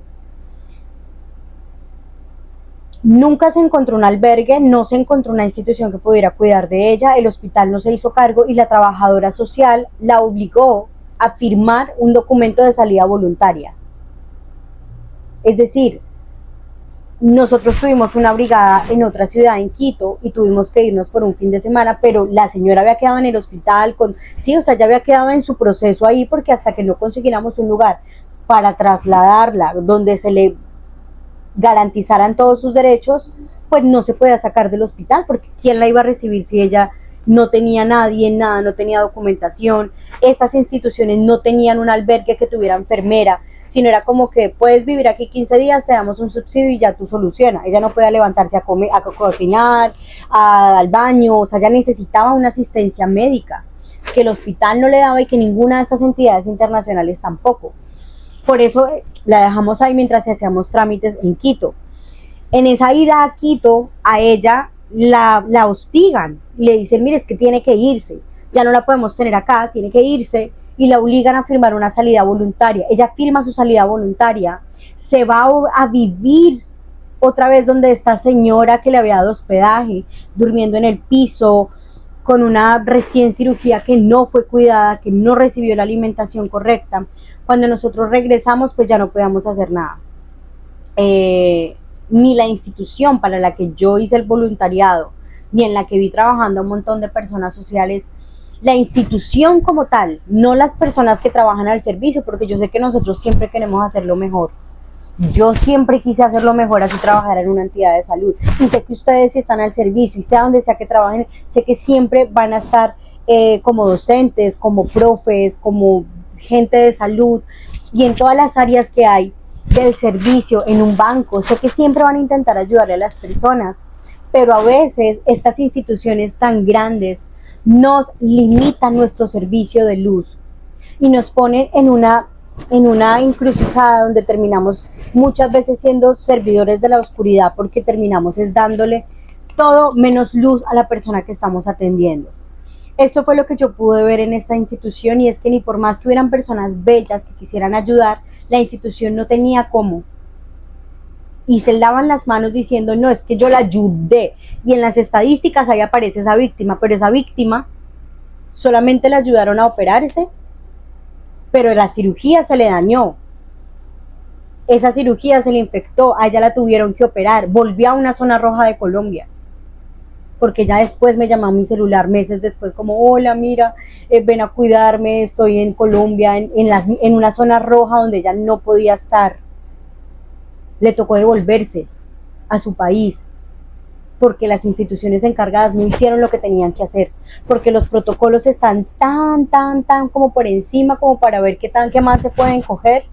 Nunca se encontró un albergue, no se encontró una institución que pudiera cuidar de ella, el hospital no se hizo cargo y la trabajadora social la obligó a firmar un documento de salida voluntaria. Es decir, nosotros tuvimos una brigada en otra ciudad, en Quito, y tuvimos que irnos por un fin de semana, pero la señora había quedado en el hospital, sí, o sea, ya había quedado en su proceso ahí, porque hasta que no consiguiéramos un lugar para trasladarla, donde se le garantizaran todos sus derechos, pues no se podía sacar del hospital, porque ¿quién la iba a recibir si ella no tenía nadie, nada, no tenía documentación? Estas instituciones no tenían un albergue que tuviera enfermera, sino era como que puedes vivir aquí 15 días, te damos un subsidio y ya tú solucionas. Ella no podía levantarse a comer, a cocinar, al baño, o sea, ella necesitaba una asistencia médica que el hospital no le daba y que ninguna de estas entidades internacionales tampoco. Por eso la dejamos ahí mientras hacíamos trámites en Quito. En esa ida a Quito, a ella la hostigan y le dicen, mire, es que tiene que irse, ya no la podemos tener acá, tiene que irse, y la obligan a firmar una salida voluntaria. Ella firma su salida voluntaria, se va a vivir otra vez donde esta señora que le había dado hospedaje, durmiendo en el piso, con una recién cirugía que no fue cuidada, que no recibió la alimentación correcta. Cuando nosotros regresamos, pues ya no podíamos hacer nada. Ni la institución para la que yo hice el voluntariado, ni en la que vi trabajando a un montón de personas sociales, la institución como tal, no las personas que trabajan al servicio, porque yo sé que nosotros siempre queremos hacerlo mejor. Yo siempre quise hacerlo mejor, así trabajar en una entidad de salud. Y sé que ustedes, si están al servicio y sea donde sea que trabajen, sé que siempre van a estar como docentes, como profes, como gente de salud y en todas las áreas que hay del servicio, en un banco. Sé que siempre van a intentar ayudarle a las personas, pero a veces estas instituciones tan grandes nos limitan nuestro servicio de luz y nos ponen en una encrucijada donde terminamos muchas veces siendo servidores de la oscuridad, porque terminamos es dándole todo menos luz a la persona que estamos atendiendo. Esto fue lo que yo pude ver en esta institución, y es que ni por más que hubieran personas bellas que quisieran ayudar, la institución no tenía cómo. Y se lavan las manos diciendo, no, es que yo la ayudé. Y en las estadísticas ahí aparece esa víctima, pero esa víctima solamente la ayudaron a operarse, pero la cirugía se le dañó. Esa cirugía se le infectó, a ella la tuvieron que operar, volvió a una zona roja de Colombia. Porque ya después me llamó a mi celular meses después como, hola, mira, ven a cuidarme, estoy en Colombia, en una zona roja donde ella no podía estar. Le tocó devolverse a su país. porque las instituciones encargadas no hicieron lo que tenían que hacer, porque los protocolos están tan como por encima como para ver qué más se pueden coger,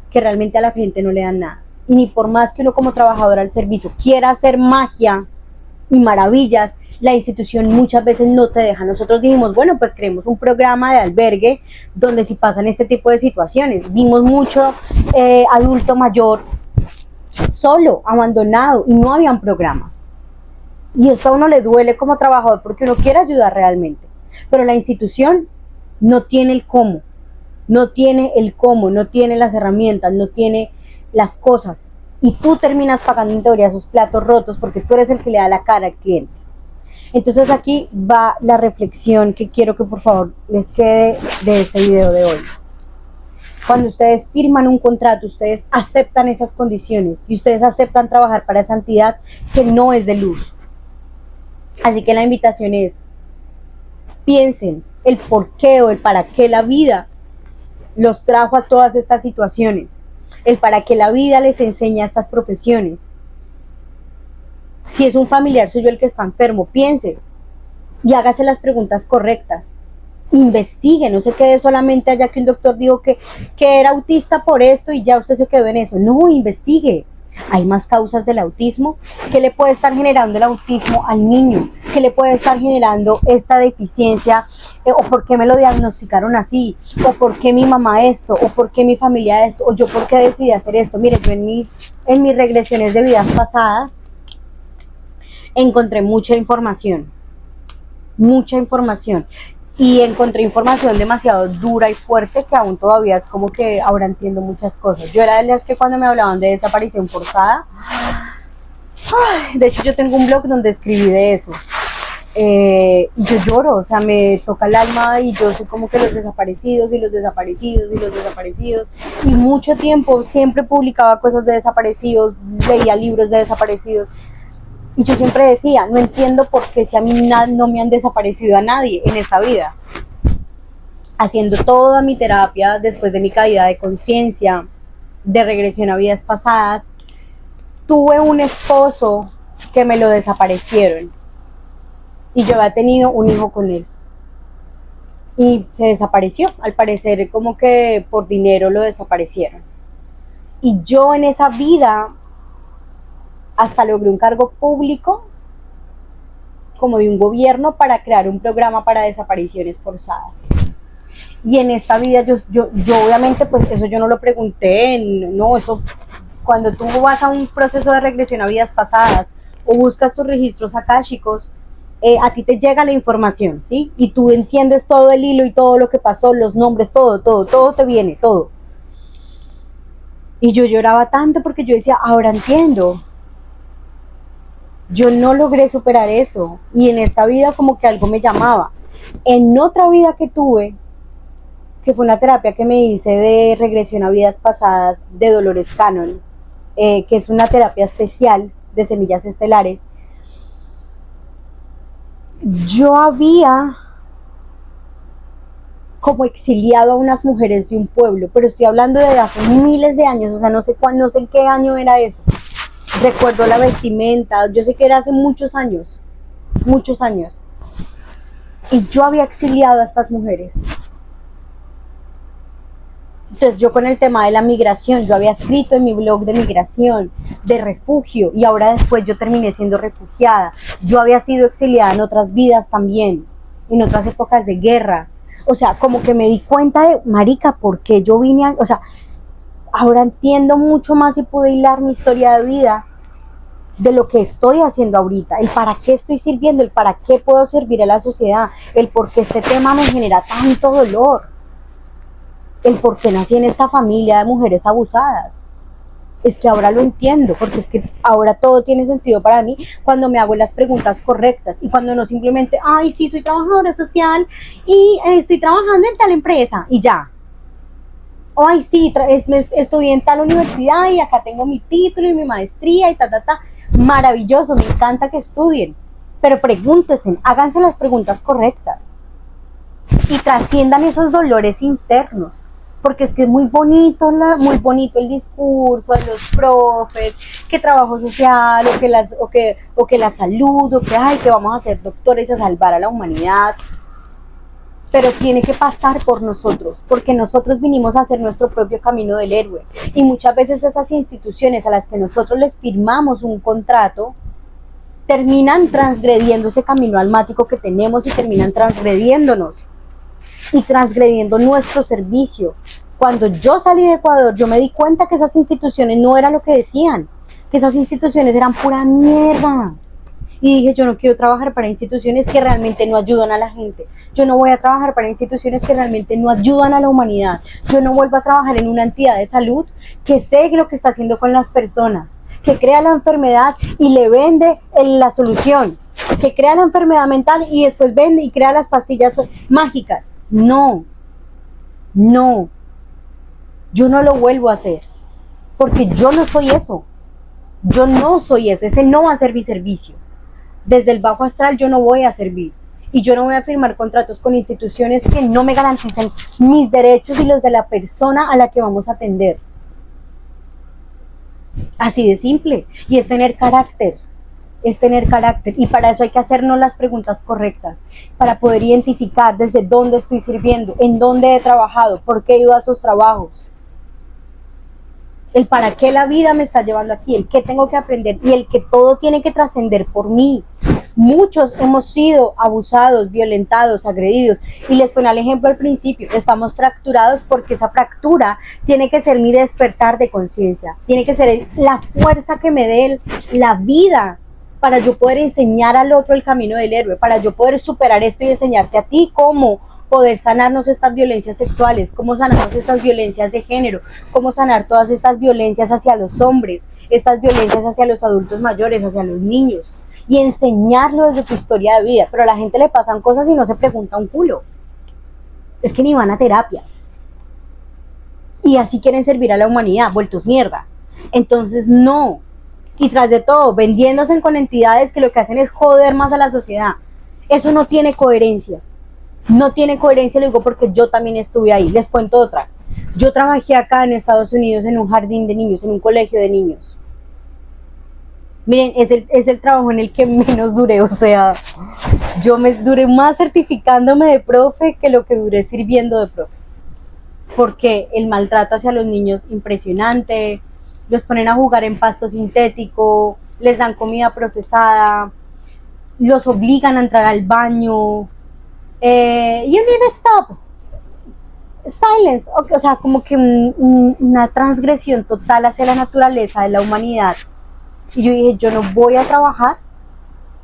que realmente a la gente no le dan nada. Y ni por más que uno como trabajador al servicio quiera hacer magia y maravillas, la institución muchas veces no te deja. Nosotros dijimos, bueno, pues creemos un programa de albergue donde si pasan este tipo de situaciones. Vimos mucho adulto mayor solo, abandonado, y no habían programas. Y esto a uno le duele como trabajador porque uno quiere ayudar realmente, pero la institución no tiene el cómo, no tiene las herramientas, no tiene las cosas, y tú terminas pagando en teoría esos platos rotos porque tú eres el que le da la cara al cliente. Entonces aquí va la reflexión que quiero que por favor les quede de este video de hoy. Cuando ustedes firman un contrato, ustedes aceptan esas condiciones y ustedes aceptan trabajar para esa entidad que no es de luz. Así que la invitación es, piensen el por qué o el para qué la vida los trajo a todas estas situaciones, el para qué la vida les enseña estas profesiones. Si es un familiar suyo el que está enfermo, piense y hágase las preguntas correctas. Investigue, no se quede solamente allá que un doctor dijo que era autista por esto y ya usted se quedó en eso. No, investigue. Hay más causas del autismo. ¿Qué le puede estar generando el autismo al niño? ¿Qué le puede estar generando esta deficiencia? ¿O por qué me lo diagnosticaron así? ¿O por qué mi mamá esto? ¿O por qué mi familia esto? ¿O yo por qué decidí hacer esto? Mire, yo en mis regresiones de vidas pasadas encontré mucha información. Y encontré información demasiado dura y fuerte que aún todavía es como que ahora entiendo muchas cosas. Yo era de las que cuando me hablaban de desaparición forzada, de hecho yo tengo un blog donde escribí de eso, y yo lloro, o sea, me toca el alma y yo soy como que los desaparecidos y mucho tiempo siempre publicaba cosas de desaparecidos, leía libros de desaparecidos. Y yo siempre decía, no entiendo por qué si a mí no me han desaparecido a nadie en esta vida. Haciendo toda mi terapia después de mi caída de conciencia, de regresión a vidas pasadas, tuve un esposo que me lo desaparecieron. Y yo había tenido un hijo con él. Y se desapareció, al parecer como que por dinero lo desaparecieron. Y yo en esa vida hasta logré un cargo público como de un gobierno para crear un programa para desapariciones forzadas. Y en esta vida yo obviamente pues eso yo no lo pregunté, no, eso cuando tú vas a un proceso de regresión a vidas pasadas o buscas tus registros akáshicos, a ti te llega la información, ¿sí? Y tú entiendes todo el hilo y todo lo que pasó, los nombres, todo te viene, todo. Y yo lloraba tanto porque yo decía, ahora entiendo. Yo no logré superar eso y en esta vida como que algo me llamaba. En otra vida que tuve, que fue una terapia que me hice de regresión a vidas pasadas de Dolores Cannon, que es una terapia especial de semillas estelares, yo había como exiliado a unas mujeres de un pueblo, pero estoy hablando de hace miles de años, o sea, no sé en qué año era eso. Recuerdo la vestimenta, yo sé que era hace muchos años, y yo había exiliado a estas mujeres. Entonces yo con el tema de la migración, yo había escrito en mi blog de migración, de refugio, y ahora después yo terminé siendo refugiada. Yo había sido exiliada en otras vidas también, en otras épocas de guerra. O sea, como que me di cuenta de, marica, ¿por qué yo vine a...? O sea, ahora entiendo mucho más y pude hilar mi historia de vida de lo que estoy haciendo ahorita, el para qué estoy sirviendo, el para qué puedo servir a la sociedad, el por qué este tema me genera tanto dolor, el por qué nací en esta familia de mujeres abusadas. Es que ahora lo entiendo, porque es que ahora todo tiene sentido para mí cuando me hago las preguntas correctas y cuando no simplemente, ay, sí, soy trabajadora social y estoy trabajando en tal empresa y ya. Ay, sí, estudié en tal universidad y acá tengo mi título y mi maestría y maravilloso, me encanta que estudien, pero pregúntense, háganse las preguntas correctas y trasciendan esos dolores internos, porque es que es muy bonito, muy bonito el discurso de los profes, que trabajo social, o que la salud, o que, ay, que vamos a ser doctores a salvar a la humanidad, pero tiene que pasar por nosotros, porque nosotros vinimos a hacer nuestro propio camino del héroe, y muchas veces esas instituciones a las que nosotros les firmamos un contrato, terminan transgrediendo ese camino almático que tenemos y terminan transgrediéndonos y transgrediendo nuestro servicio. Cuando yo salí de Ecuador, yo me di cuenta que esas instituciones no era lo que decían, que esas instituciones eran pura mierda. Y dije, yo no quiero trabajar para instituciones que realmente no ayudan a la gente. Yo no voy a trabajar para instituciones que realmente no ayudan a la humanidad. Yo no vuelvo a trabajar en una entidad de salud que sé lo que está haciendo con las personas, que crea la enfermedad y le vende la solución, que crea la enfermedad mental y después vende y crea las pastillas mágicas. No, no, yo no lo vuelvo a hacer, porque yo no soy eso. Yo no soy eso, ese no va a ser mi servicio. Desde el bajo astral yo no voy a servir y yo no voy a firmar contratos con instituciones que no me garanticen mis derechos y los de la persona a la que vamos a atender. Así de simple. Y es tener carácter, y para eso hay que hacernos las preguntas correctas, para poder identificar desde dónde estoy sirviendo, en dónde he trabajado, por qué he ido a esos trabajos, el para qué la vida me está llevando aquí, el qué tengo que aprender y el que todo tiene que trascender por mí. Muchos hemos sido abusados, violentados, agredidos, y les ponía el ejemplo al principio, estamos fracturados porque esa fractura tiene que ser mi despertar de conciencia, tiene que ser la fuerza que me dé la vida para yo poder enseñar al otro el camino del héroe, para yo poder superar esto y enseñarte a ti cómo poder sanarnos estas violencias sexuales, cómo sanarnos estas violencias de género, cómo sanar todas estas violencias hacia los hombres, estas violencias hacia los adultos mayores, hacia los niños, y enseñarlo desde tu historia de vida. Pero a la gente le pasan cosas y no se pregunta un culo. Es que ni van a terapia. Y así quieren servir a la humanidad, vueltos mierda. Entonces no. Y tras de todo, vendiéndose con entidades que lo que hacen es joder más a la sociedad. Eso no tiene coherencia. No tiene coherencia, lo digo porque yo también estuve ahí. Les cuento otra. Yo trabajé acá en Estados Unidos en un jardín de niños, en un colegio de niños. Miren, es el trabajo en el que menos duré, o sea, yo me duré más certificándome de profe que lo que duré sirviendo de profe. Porque el maltrato hacia los niños impresionante, los ponen a jugar en pasto sintético, les dan comida procesada, los obligan a entrar al baño. You need to stop. Silence. O sea, como que una transgresión total hacia la naturaleza de la humanidad. Y yo dije, yo no voy a trabajar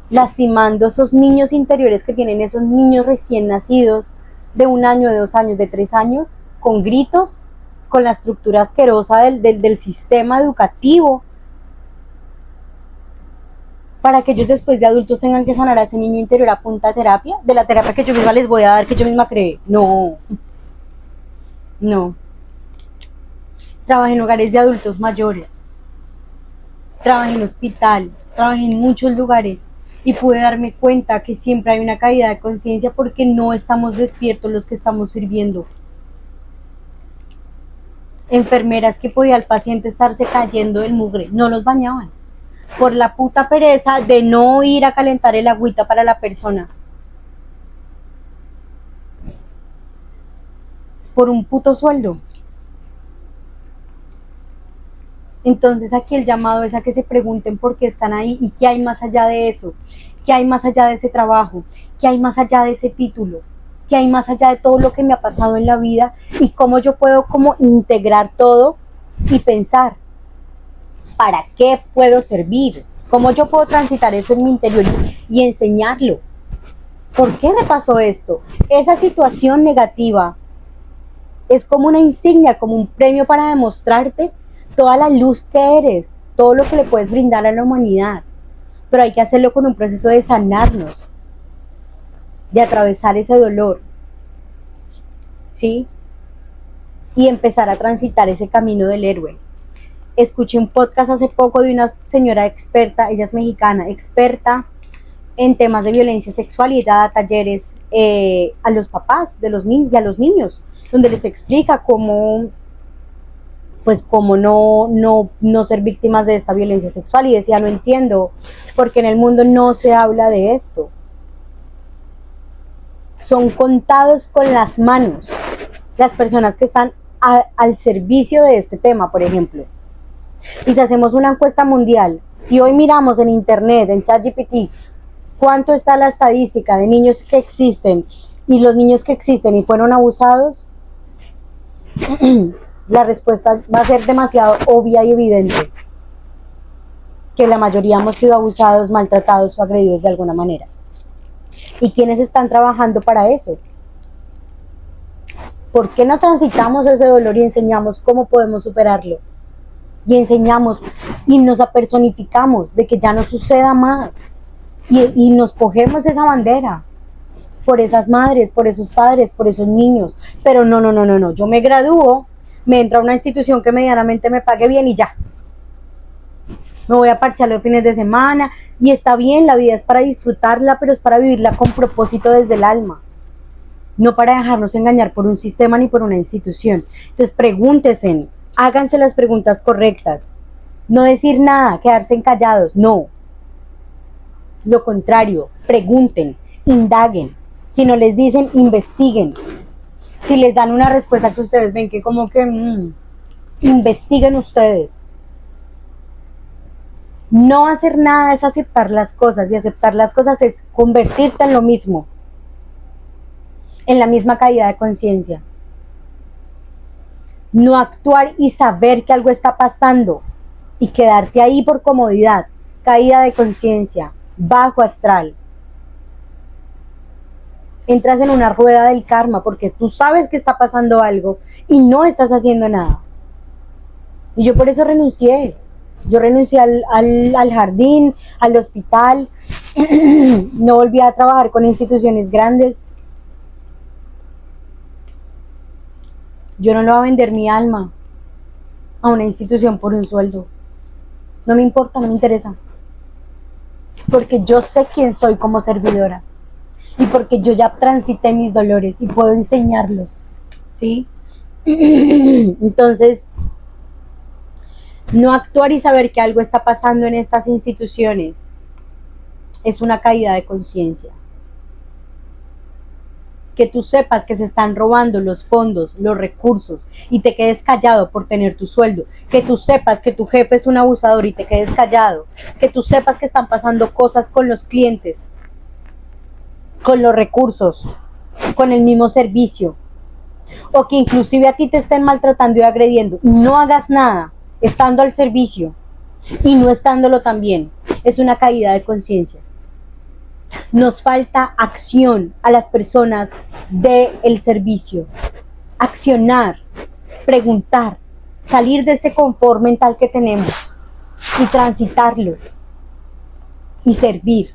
lastimando esos niños interiores que tienen esos niños recién nacidos de 1 año, de 2 años, de 3 años, con gritos, con la estructura asquerosa del sistema educativo, para que ellos después de adultos tengan que sanar a ese niño interior a punta de terapia, de la terapia que yo misma les voy a dar, que yo misma creé. No. Trabajé en hogares de adultos mayores, trabajé en hospital, trabajé en muchos lugares y pude darme cuenta que siempre hay una caída de conciencia porque no estamos despiertos los que estamos sirviendo. Enfermeras que podía el paciente estarse cayendo del mugre, no los bañaban por la puta pereza de no ir a calentar el agüita para la persona, por un puto sueldo. Entonces aquí el llamado es a que se pregunten por qué están ahí y qué hay más allá de eso, qué hay más allá de ese trabajo, qué hay más allá de ese título, qué hay más allá de todo lo que me ha pasado en la vida y cómo yo puedo como integrar todo y pensar para qué puedo servir, cómo yo puedo transitar eso en mi interior y enseñarlo. ¿Por qué me pasó esto? Esa situación negativa es como una insignia, como un premio para demostrarte toda la luz que eres, todo lo que le puedes brindar a la humanidad, pero hay que hacerlo con un proceso de sanarnos, de atravesar ese dolor, ¿sí? Y empezar a transitar ese camino del héroe. Escuché un podcast hace poco de una señora experta, ella es mexicana, experta en temas de violencia sexual, y ella da talleres a los papás de los niños y a los niños. donde les explica cómo, pues cómo no ser víctimas de esta violencia sexual, y decía, no entiendo por qué en el mundo no se habla de esto. Son contados con las manos las personas que están al servicio de este tema, por ejemplo. Y si hacemos una encuesta mundial, si hoy miramos en internet, en ChatGPT, cuánto está la estadística de niños que existen y los niños que existen y fueron abusados, la respuesta va a ser demasiado obvia y evidente, que la mayoría hemos sido abusados, maltratados o agredidos de alguna manera. ¿Y quiénes están trabajando para eso? ¿Por qué no transitamos ese dolor y enseñamos cómo podemos superarlo? Y enseñamos y nos apersonificamos de que ya no suceda más. Y nos cogemos esa bandera por esas madres, por esos padres, por esos niños. Pero no. Yo me gradúo, me entro a una institución que medianamente me pague bien y ya. Me voy a parchar los fines de semana. Y está bien, la vida es para disfrutarla, pero es para vivirla con propósito desde el alma. No para dejarnos engañar por un sistema ni por una institución. Entonces pregúntense, háganse las preguntas correctas. No decir nada, quedarse callados, no. Lo contrario, pregunten, indaguen. Si no les dicen, investiguen. Si les dan una respuesta que ustedes ven que como que investiguen ustedes. No hacer nada es aceptar las cosas, y aceptar las cosas es convertirte en lo mismo, en la misma caída de conciencia. No actuar y saber que algo está pasando y quedarte ahí por comodidad, caída de conciencia, bajo astral. Entras en una rueda del karma porque tú sabes que está pasando algo y no estás haciendo nada. Y yo por eso renuncié. Yo renuncié al jardín, al hospital, no volví a trabajar con instituciones grandes. Yo no le voy a vender mi alma a una institución por un sueldo. No me importa, no me interesa. Porque yo sé quién soy como servidora. Y porque yo ya transité mis dolores y puedo enseñarlos. ¿Sí? Entonces, no actuar y saber que algo está pasando en estas instituciones es una caída de conciencia. Que tú sepas que se están robando los fondos, los recursos, y te quedes callado por tener tu sueldo. Que tú sepas que tu jefe es un abusador y te quedes callado. Que tú sepas que están pasando cosas con los clientes, con los recursos, con el mismo servicio. O que inclusive a ti te estén maltratando y agrediendo y no hagas nada estando al servicio y no estándolo también. Es una caída de conciencia. Nos falta acción a las personas del servicio. Accionar, preguntar, salir de este confort mental que tenemos y transitarlo y servir.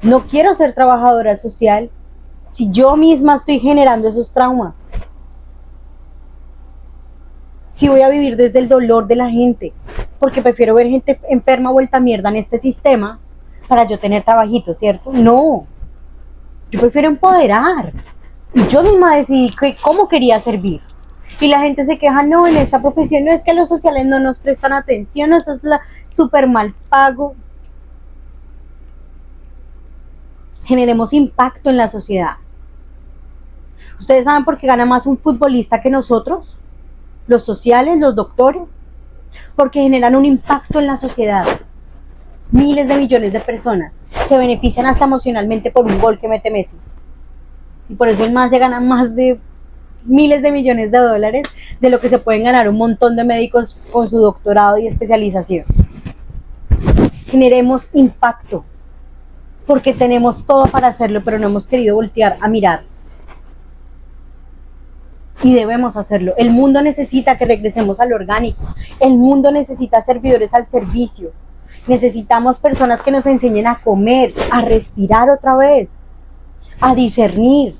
No quiero ser trabajadora social si yo misma estoy generando esos traumas. Si voy a vivir desde el dolor de la gente, porque prefiero ver gente enferma vuelta mierda en este sistema para yo tener trabajito, ¿cierto? No, yo prefiero empoderar. Y yo misma decidí cómo quería servir. Y la gente se queja, no, en esta profesión no, es que los sociales no nos prestan atención, eso es súper mal pago. Generemos impacto en la sociedad. ¿Ustedes saben por qué gana más un futbolista que nosotros? Los sociales, los doctores, porque generan un impacto en la sociedad. Miles de millones de personas se benefician hasta emocionalmente por un gol que mete Messi. Y por eso el MAS se gana más de miles de millones de dólares de lo que se pueden ganar un montón de médicos con su doctorado y especialización. Generemos impacto, porque tenemos todo para hacerlo, pero no hemos querido voltear a mirar. Y debemos hacerlo. El mundo necesita que regresemos al orgánico. El mundo necesita servidores al servicio. Necesitamos personas que nos enseñen a comer, a respirar otra vez, a discernir,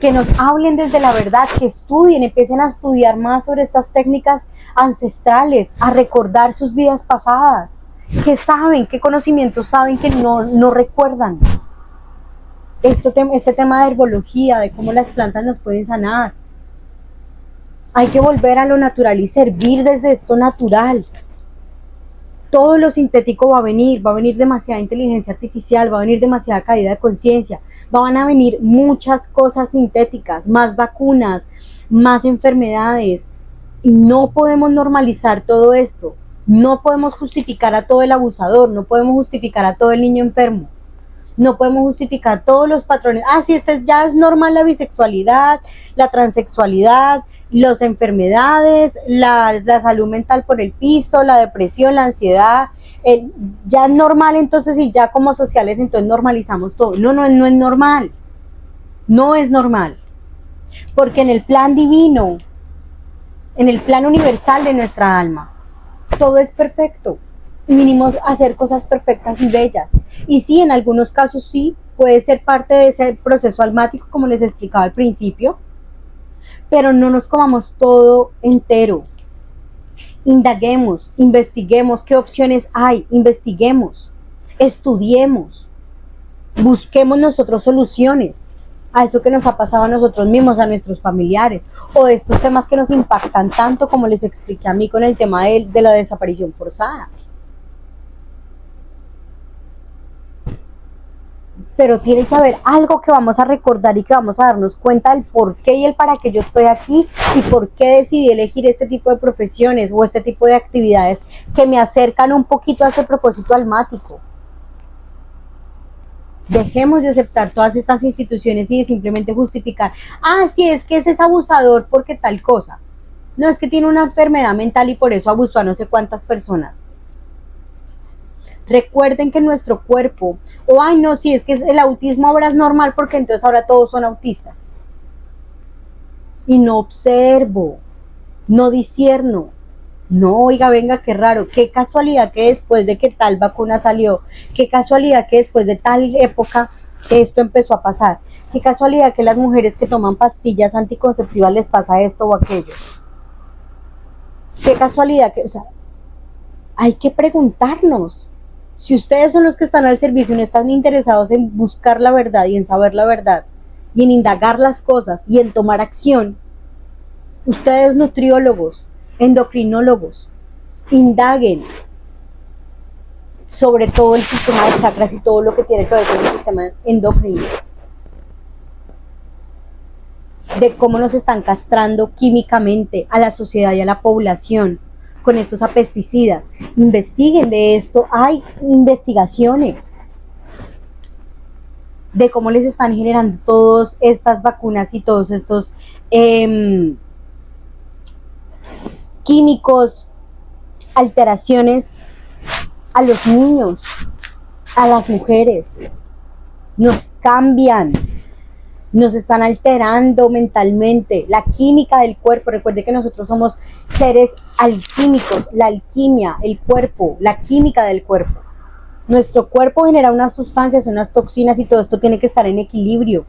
que nos hablen desde la verdad, que estudien, empiecen a estudiar más sobre estas técnicas ancestrales, a recordar sus vidas pasadas, que saben, qué conocimientos saben que no recuerdan. Este tema de herbología, de cómo las plantas nos pueden sanar. Hay que volver a lo natural y servir desde esto natural. Todo lo sintético va a venir demasiada inteligencia artificial, va a venir demasiada caída de conciencia, van a venir muchas cosas sintéticas, más vacunas, más enfermedades, y no podemos normalizar todo esto. No podemos justificar a todo el abusador, no podemos justificar a todo el niño enfermo. No podemos justificar todos los patrones. Sí, ya es normal la bisexualidad, la transexualidad, las enfermedades, la salud mental por el piso, la depresión, la ansiedad. Ya es normal, entonces, y ya como sociales, entonces normalizamos todo. No es normal. No es normal. Porque en el plan divino, en el plan universal de nuestra alma, todo es perfecto. Vinimos a hacer cosas perfectas y bellas. Y sí, en algunos casos sí, puede ser parte de ese proceso almático, como les explicaba al principio, pero no nos comamos todo entero. Indaguemos, investiguemos qué opciones hay, investiguemos, estudiemos, busquemos nosotros soluciones a eso que nos ha pasado a nosotros mismos, a nuestros familiares, o de estos temas que nos impactan tanto, como les expliqué a mí con el tema de la desaparición forzada. Pero tiene que haber algo que vamos a recordar y que vamos a darnos cuenta del por qué y el para qué yo estoy aquí y por qué decidí elegir este tipo de profesiones o este tipo de actividades que me acercan un poquito a ese propósito almático. Dejemos de aceptar todas estas instituciones y de simplemente justificar, sí, es que ese es abusador porque tal cosa. No, es que tiene una enfermedad mental y por eso abusó a no sé cuántas personas. Recuerden que nuestro cuerpo, no, sí, es que el autismo ahora es normal porque entonces ahora todos son autistas. Y no observo, no discierno. No, oiga, venga, qué raro, qué casualidad que después de que tal vacuna salió, qué casualidad que después de tal época esto empezó a pasar, qué casualidad que las mujeres que toman pastillas anticonceptivas les pasa esto o aquello. Qué casualidad que, hay que preguntarnos. Si ustedes son los que están al servicio y no están interesados en buscar la verdad y en saber la verdad y en indagar las cosas y en tomar acción, ustedes nutriólogos, endocrinólogos, indaguen sobre todo el sistema de chakras y todo lo que tiene que ver con el sistema endocrino, de cómo nos están castrando químicamente a la sociedad y a la población con estos pesticidas. Investiguen de esto, hay investigaciones de cómo les están generando todas estas vacunas y todos estos químicos, alteraciones a los niños, a las mujeres. Nos cambian, nos están alterando mentalmente, la química del cuerpo. Recuerde que nosotros somos seres alquímicos, la alquimia, el cuerpo, la química del cuerpo. Nuestro cuerpo genera unas sustancias, unas toxinas y todo esto tiene que estar en equilibrio.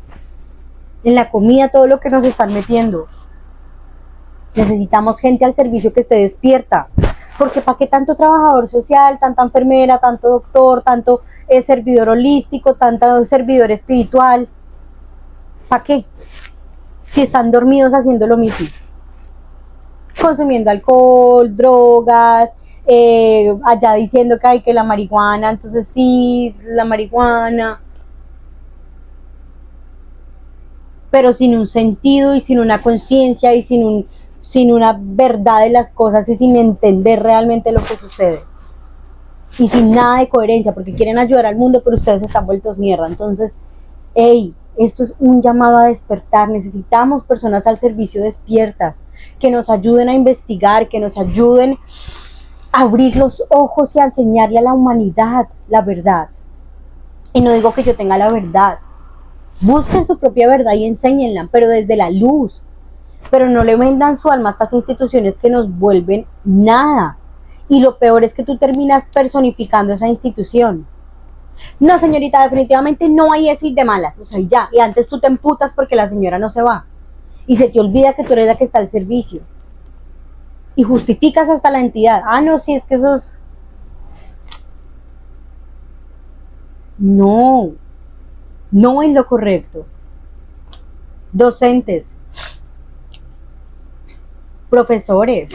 En la comida, todo lo que nos están metiendo. Necesitamos gente al servicio que esté despierta. Porque ¿para qué tanto trabajador social, tanta enfermera, tanto doctor, tanto servidor holístico, tanto servidor espiritual? ¿Para qué? Si están dormidos haciendo lo mismo. Consumiendo alcohol, drogas, allá diciendo que hay que la marihuana, entonces sí, la marihuana. Pero sin un sentido y sin una conciencia y sin una verdad de las cosas y sin entender realmente lo que sucede. Y sin nada de coherencia, porque quieren ayudar al mundo, pero ustedes están vueltos mierda. Entonces, esto es un llamado a despertar. Necesitamos personas al servicio despiertas, que nos ayuden a investigar, que nos ayuden a abrir los ojos y a enseñarle a la humanidad la verdad. Y no digo que yo tenga la verdad. Busquen su propia verdad y enséñenla, pero desde la luz. Pero no le vendan su alma a estas instituciones que nos vuelven nada. Y lo peor es que tú terminas personificando esa institución. No, señorita, definitivamente no hay eso y de malas. Ya. Y antes tú te emputas porque la señora no se va. Y se te olvida que tú eres la que está al servicio. Y justificas hasta la entidad. No, sí, es que eso es... No no es lo correcto. Docentes, profesores,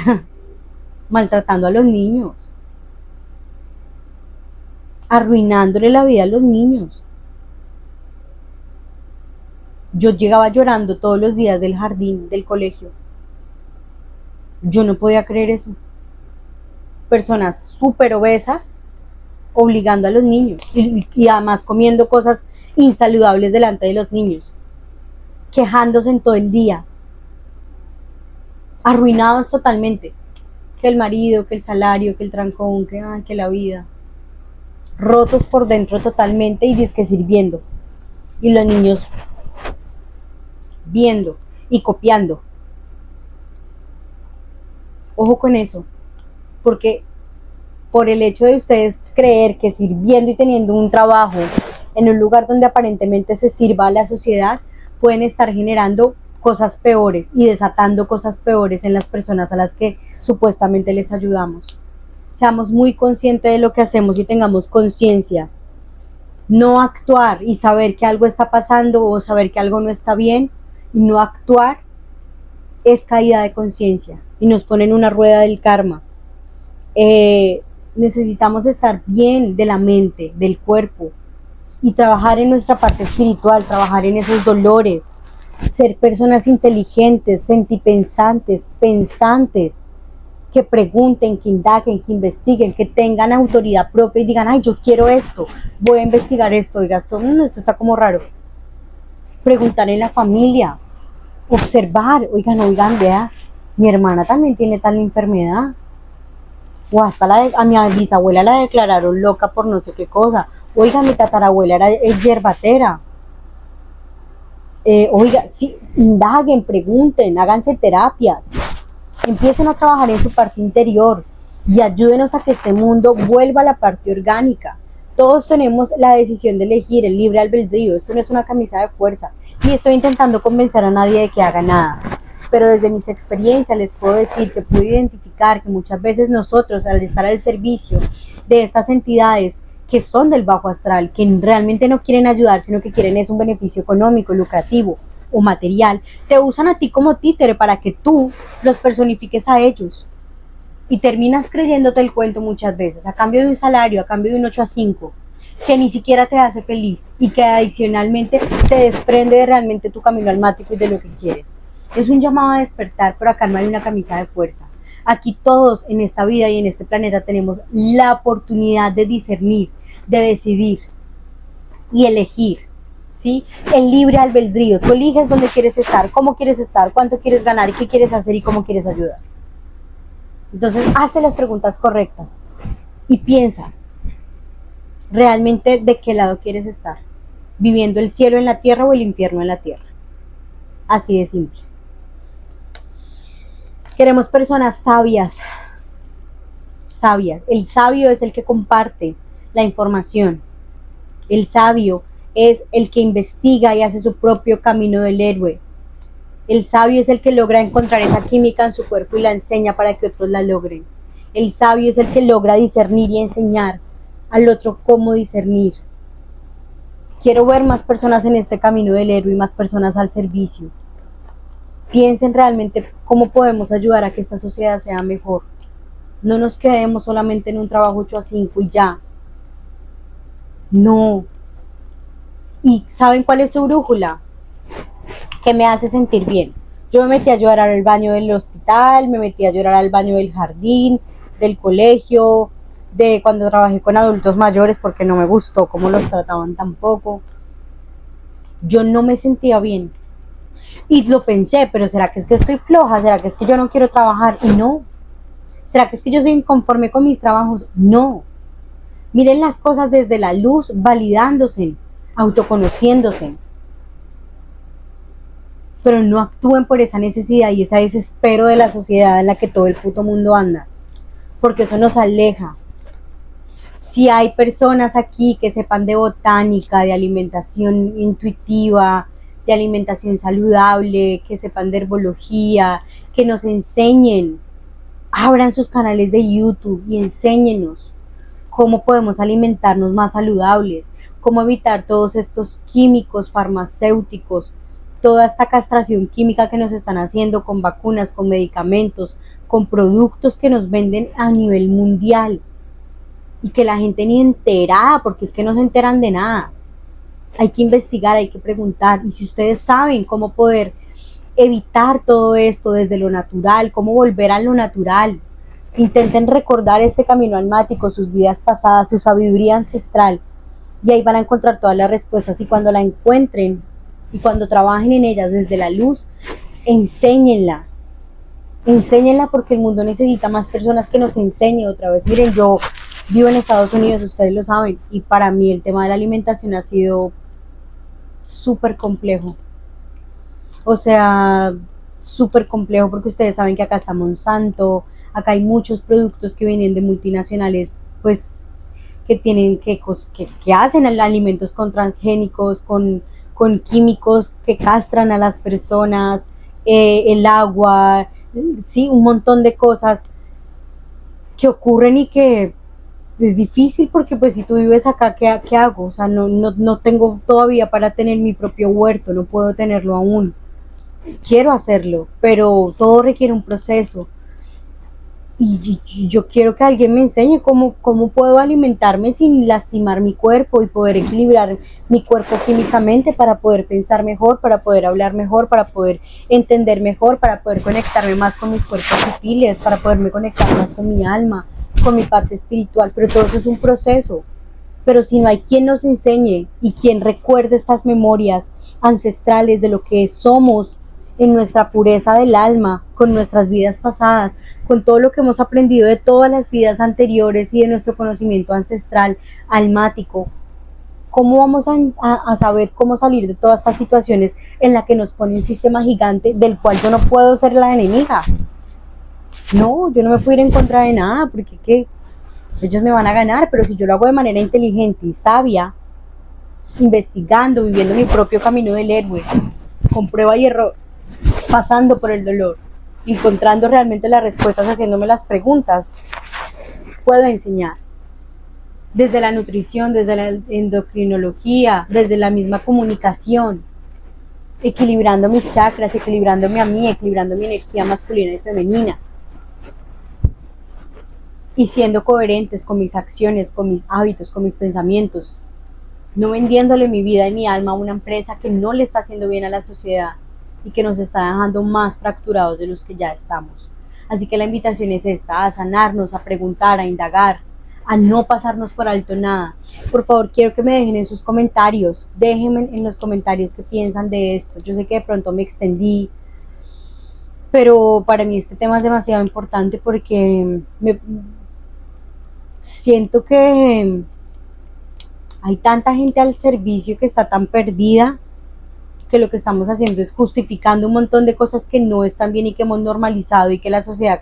maltratando a los niños, arruinándole la vida a los niños. Yo llegaba llorando todos los días del jardín del colegio. Yo no podía creer eso. Personas súper obesas obligando a los niños y además comiendo cosas insaludables delante de los niños, quejándose en todo el día, arruinados totalmente, que el marido, que el salario, que el trancón, que la vida, rotos por dentro totalmente y dizque sirviendo, y los niños viendo y copiando. Ojo con eso, porque por el hecho de ustedes creer que sirviendo y teniendo un trabajo en un lugar donde aparentemente se sirva a la sociedad, pueden estar generando cosas peores y desatando cosas peores en las personas a las que supuestamente les ayudamos. Seamos muy conscientes de lo que hacemos y tengamos conciencia. No actuar y saber que algo está pasando o saber que algo no está bien y no actuar es caída de conciencia y nos pone en una rueda del karma. Necesitamos estar bien de la mente, del cuerpo y trabajar en nuestra parte espiritual, trabajar en esos dolores, ser personas inteligentes, sentipensantes, pensantes, que pregunten, que indaguen, que investiguen, que tengan autoridad propia y digan, ay, yo quiero esto, voy a investigar esto, oiga, esto está como raro. Preguntar en la familia, observar, oigan, vea, mi hermana también tiene tal enfermedad. O hasta a mi bisabuela la declararon loca por no sé qué cosa. Oiga, mi tatarabuela es yerbatera. Oiga, sí, indaguen, pregunten, háganse terapias. Empiecen a trabajar en su parte interior y ayúdenos a que este mundo vuelva a la parte orgánica. Todos tenemos la decisión de elegir el libre albedrío. Esto no es una camisa de fuerza. Ni estoy intentando convencer a nadie de que haga nada. Pero desde mis experiencias les puedo decir que puedo identificar que muchas veces nosotros, al estar al servicio de estas entidades que son del bajo astral, que realmente no quieren ayudar, sino que quieren es un beneficio económico, lucrativo o material, te usan a ti como títere para que tú los personifiques a ellos. Y terminas creyéndote el cuento muchas veces, a cambio de un salario, a cambio de un 8 a 5, que ni siquiera te hace feliz y que adicionalmente te desprende de realmente tu camino almático y de lo que quieres. Es un llamado a despertar, pero acá no hay una camisa de fuerza. Aquí todos en esta vida y en este planeta tenemos la oportunidad de discernir, de decidir y elegir, ¿sí? El libre albedrío. Tú eliges dónde quieres estar, cómo quieres estar, cuánto quieres ganar y qué quieres hacer y cómo quieres ayudar. Entonces, hazte las preguntas correctas y piensa realmente de qué lado quieres estar, viviendo el cielo en la tierra o el infierno en la tierra. Así de simple. Queremos personas sabias. El sabio es el que comparte la información. El sabio es el que investiga y hace su propio camino del héroe. El sabio es el que logra encontrar esa química en su cuerpo y la enseña para que otros la logren. El sabio es el que logra discernir y enseñar al otro cómo discernir. Quiero ver más personas en este camino del héroe y más personas al servicio. Piensen realmente cómo podemos ayudar a que esta sociedad sea mejor. No nos quedemos solamente en un trabajo 8 a 5 y ya. No. ¿Y saben cuál es su brújula? Que me hace sentir bien. Yo me metí a llorar al baño del hospital, me metí a llorar al baño del jardín, del colegio, de cuando trabajé con adultos mayores porque no me gustó cómo los trataban tampoco. Yo no me sentía bien. Y lo pensé, pero ¿será que es que estoy floja? ¿Será que es que yo no quiero trabajar? Y no. ¿Será que es que yo soy inconforme con mis trabajos? No. Miren las cosas desde la luz, validándose, autoconociéndose. Pero no actúen por esa necesidad y ese desespero de la sociedad en la que todo el puto mundo anda. Porque eso nos aleja. Si hay personas aquí que sepan de botánica, de alimentación intuitiva, de alimentación saludable, que sepan de herbología, que nos enseñen, abran sus canales de YouTube y enséñenos cómo podemos alimentarnos más saludables, cómo evitar todos estos químicos farmacéuticos, toda esta castración química que nos están haciendo con vacunas, con medicamentos, con productos que nos venden a nivel mundial y que la gente ni enterada, porque es que no se enteran de nada. Hay que investigar, hay que preguntar, y si ustedes saben cómo poder evitar todo esto desde lo natural, cómo volver a lo natural, intenten recordar este camino almático, sus vidas pasadas, su sabiduría ancestral, y ahí van a encontrar todas las respuestas. Y cuando la encuentren y cuando trabajen en ellas desde la luz, enséñenla porque el mundo necesita más personas que nos enseñen otra vez. Miren, yo vivo en Estados Unidos, ustedes lo saben, y para mí el tema de la alimentación ha sido súper complejo. O sea, súper complejo, porque ustedes saben que acá está Monsanto, acá hay muchos productos que vienen de multinacionales, pues que tienen que hacen alimentos con transgénicos, con químicos que castran a las personas, el agua, sí, un montón de cosas que ocurren y que es difícil, porque pues si tú vives acá, ¿qué hago? O sea, no tengo todavía para tener mi propio huerto, no puedo tenerlo aún. Quiero hacerlo, pero todo requiere un proceso. Y yo quiero que alguien me enseñe cómo puedo alimentarme sin lastimar mi cuerpo y poder equilibrar mi cuerpo químicamente para poder pensar mejor, para poder hablar mejor, para poder entender mejor, para poder conectarme más con mis cuerpos sutiles, para poderme conectar más con mi alma, con mi parte espiritual. Pero todo eso es un proceso. Pero si no hay quien nos enseñe y quien recuerde estas memorias ancestrales de lo que somos en nuestra pureza del alma, con nuestras vidas pasadas, con todo lo que hemos aprendido de todas las vidas anteriores y de nuestro conocimiento ancestral, almático, ¿cómo vamos a saber cómo salir de todas estas situaciones en las que nos pone un sistema gigante del cual yo no puedo ser la enemiga? No, yo no me puedo ir en contra de nada, porque ¿qué? Ellos me van a ganar, pero si yo lo hago de manera inteligente y sabia, investigando, viviendo mi propio camino del héroe, con prueba y error, pasando por el dolor, encontrando realmente las respuestas, haciéndome las preguntas, puedo enseñar. Desde la nutrición, desde la endocrinología, desde la misma comunicación, equilibrando mis chakras, equilibrándome a mí, equilibrando mi energía masculina y femenina, y siendo coherentes con mis acciones, con mis hábitos, con mis pensamientos, no vendiéndole mi vida y mi alma a una empresa que no le está haciendo bien a la sociedad y que nos está dejando más fracturados de los que ya estamos. Así que la invitación es esta, a sanarnos, a preguntar, a indagar, a no pasarnos por alto nada. Por favor, quiero que me dejen en sus comentarios, déjenme en los comentarios qué piensan de esto. Yo sé que de pronto me extendí, pero para mí este tema es demasiado importante porque siento que hay tanta gente al servicio que está tan perdida, que lo que estamos haciendo es justificando un montón de cosas que no están bien y que hemos normalizado y que la sociedad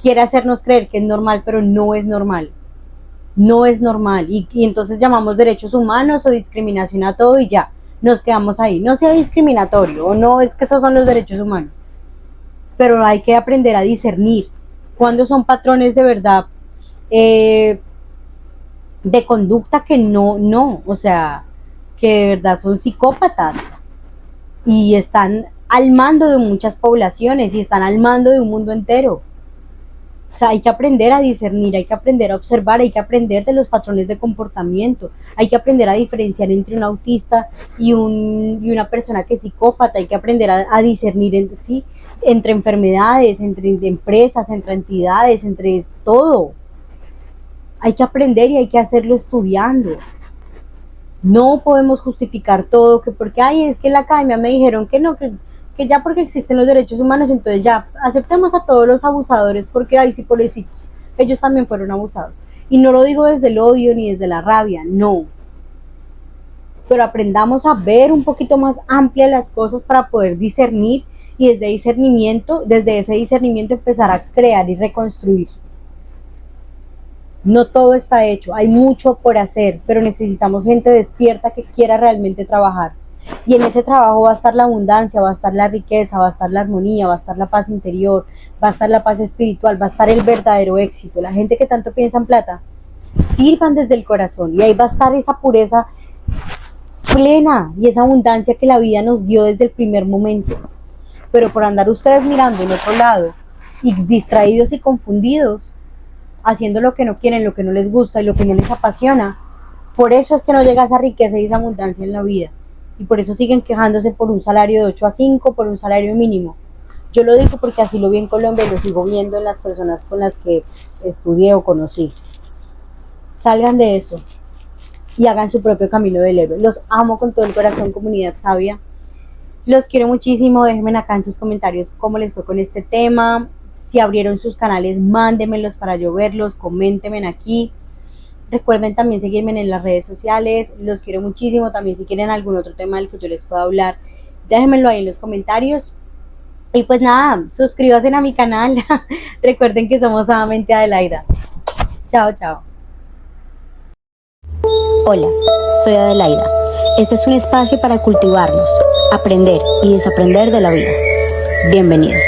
quiere hacernos creer que es normal, pero no es normal. No es normal. Y entonces llamamos derechos humanos o discriminación a todo y ya, nos quedamos ahí. No sea discriminatorio o no es que esos son los derechos humanos. Pero hay que aprender a discernir cuándo son patrones de verdad de conducta que no, o sea, que de verdad son psicópatas y están al mando de muchas poblaciones y están al mando de un mundo entero. O sea, hay que aprender a discernir, hay que aprender a observar, hay que aprender de los patrones de comportamiento, hay que aprender a diferenciar entre un autista y una persona que es psicópata, hay que aprender a discernir entre enfermedades, entre empresas, entre entidades, entre todo. Hay que aprender y hay que hacerlo estudiando. No podemos justificar todo, que porque, es que en la academia me dijeron que no, que ya porque existen los derechos humanos, entonces ya aceptemos a todos los abusadores, porque sí, pobrecitos, ellos también fueron abusados. Y no lo digo desde el odio ni desde la rabia, no. Pero aprendamos a ver un poquito más amplia las cosas para poder discernir y desde ese discernimiento empezar a crear y reconstruir. No todo está hecho, hay mucho por hacer, pero necesitamos gente despierta que quiera realmente trabajar. Y en ese trabajo va a estar la abundancia, va a estar la riqueza, va a estar la armonía, va a estar la paz interior, va a estar la paz espiritual, va a estar el verdadero éxito. La gente que tanto piensa en plata, sirvan desde el corazón y ahí va a estar esa pureza plena y esa abundancia que la vida nos dio desde el primer momento. Pero por andar ustedes mirando en otro lado y distraídos y confundidos, haciendo lo que no quieren, lo que no les gusta y lo que no les apasiona, por eso es que no llega esa riqueza y esa abundancia en la vida. Y por eso siguen quejándose por un salario de 8 a 5, por un salario mínimo. Yo lo digo porque así lo vi en Colombia y lo sigo viendo en las personas con las que estudié o conocí. Salgan de eso y hagan su propio camino del héroe. Los amo con todo el corazón, comunidad sabia. Los quiero muchísimo. Déjenme acá en sus comentarios cómo les fue con este tema. Si abrieron sus canales, mándenmelos para yo verlos. Coméntenme aquí. Recuerden también seguirme en las redes sociales. Los quiero muchísimo. También si quieren algún otro tema del que yo les pueda hablar, déjenmelo ahí en los comentarios. Y pues nada, suscríbanse a mi canal. Recuerden que somos Sanamente Adelaida. Chao, chao. Hola, soy Adelaida. Este es un espacio para cultivarnos, aprender y desaprender de la vida. Bienvenidos.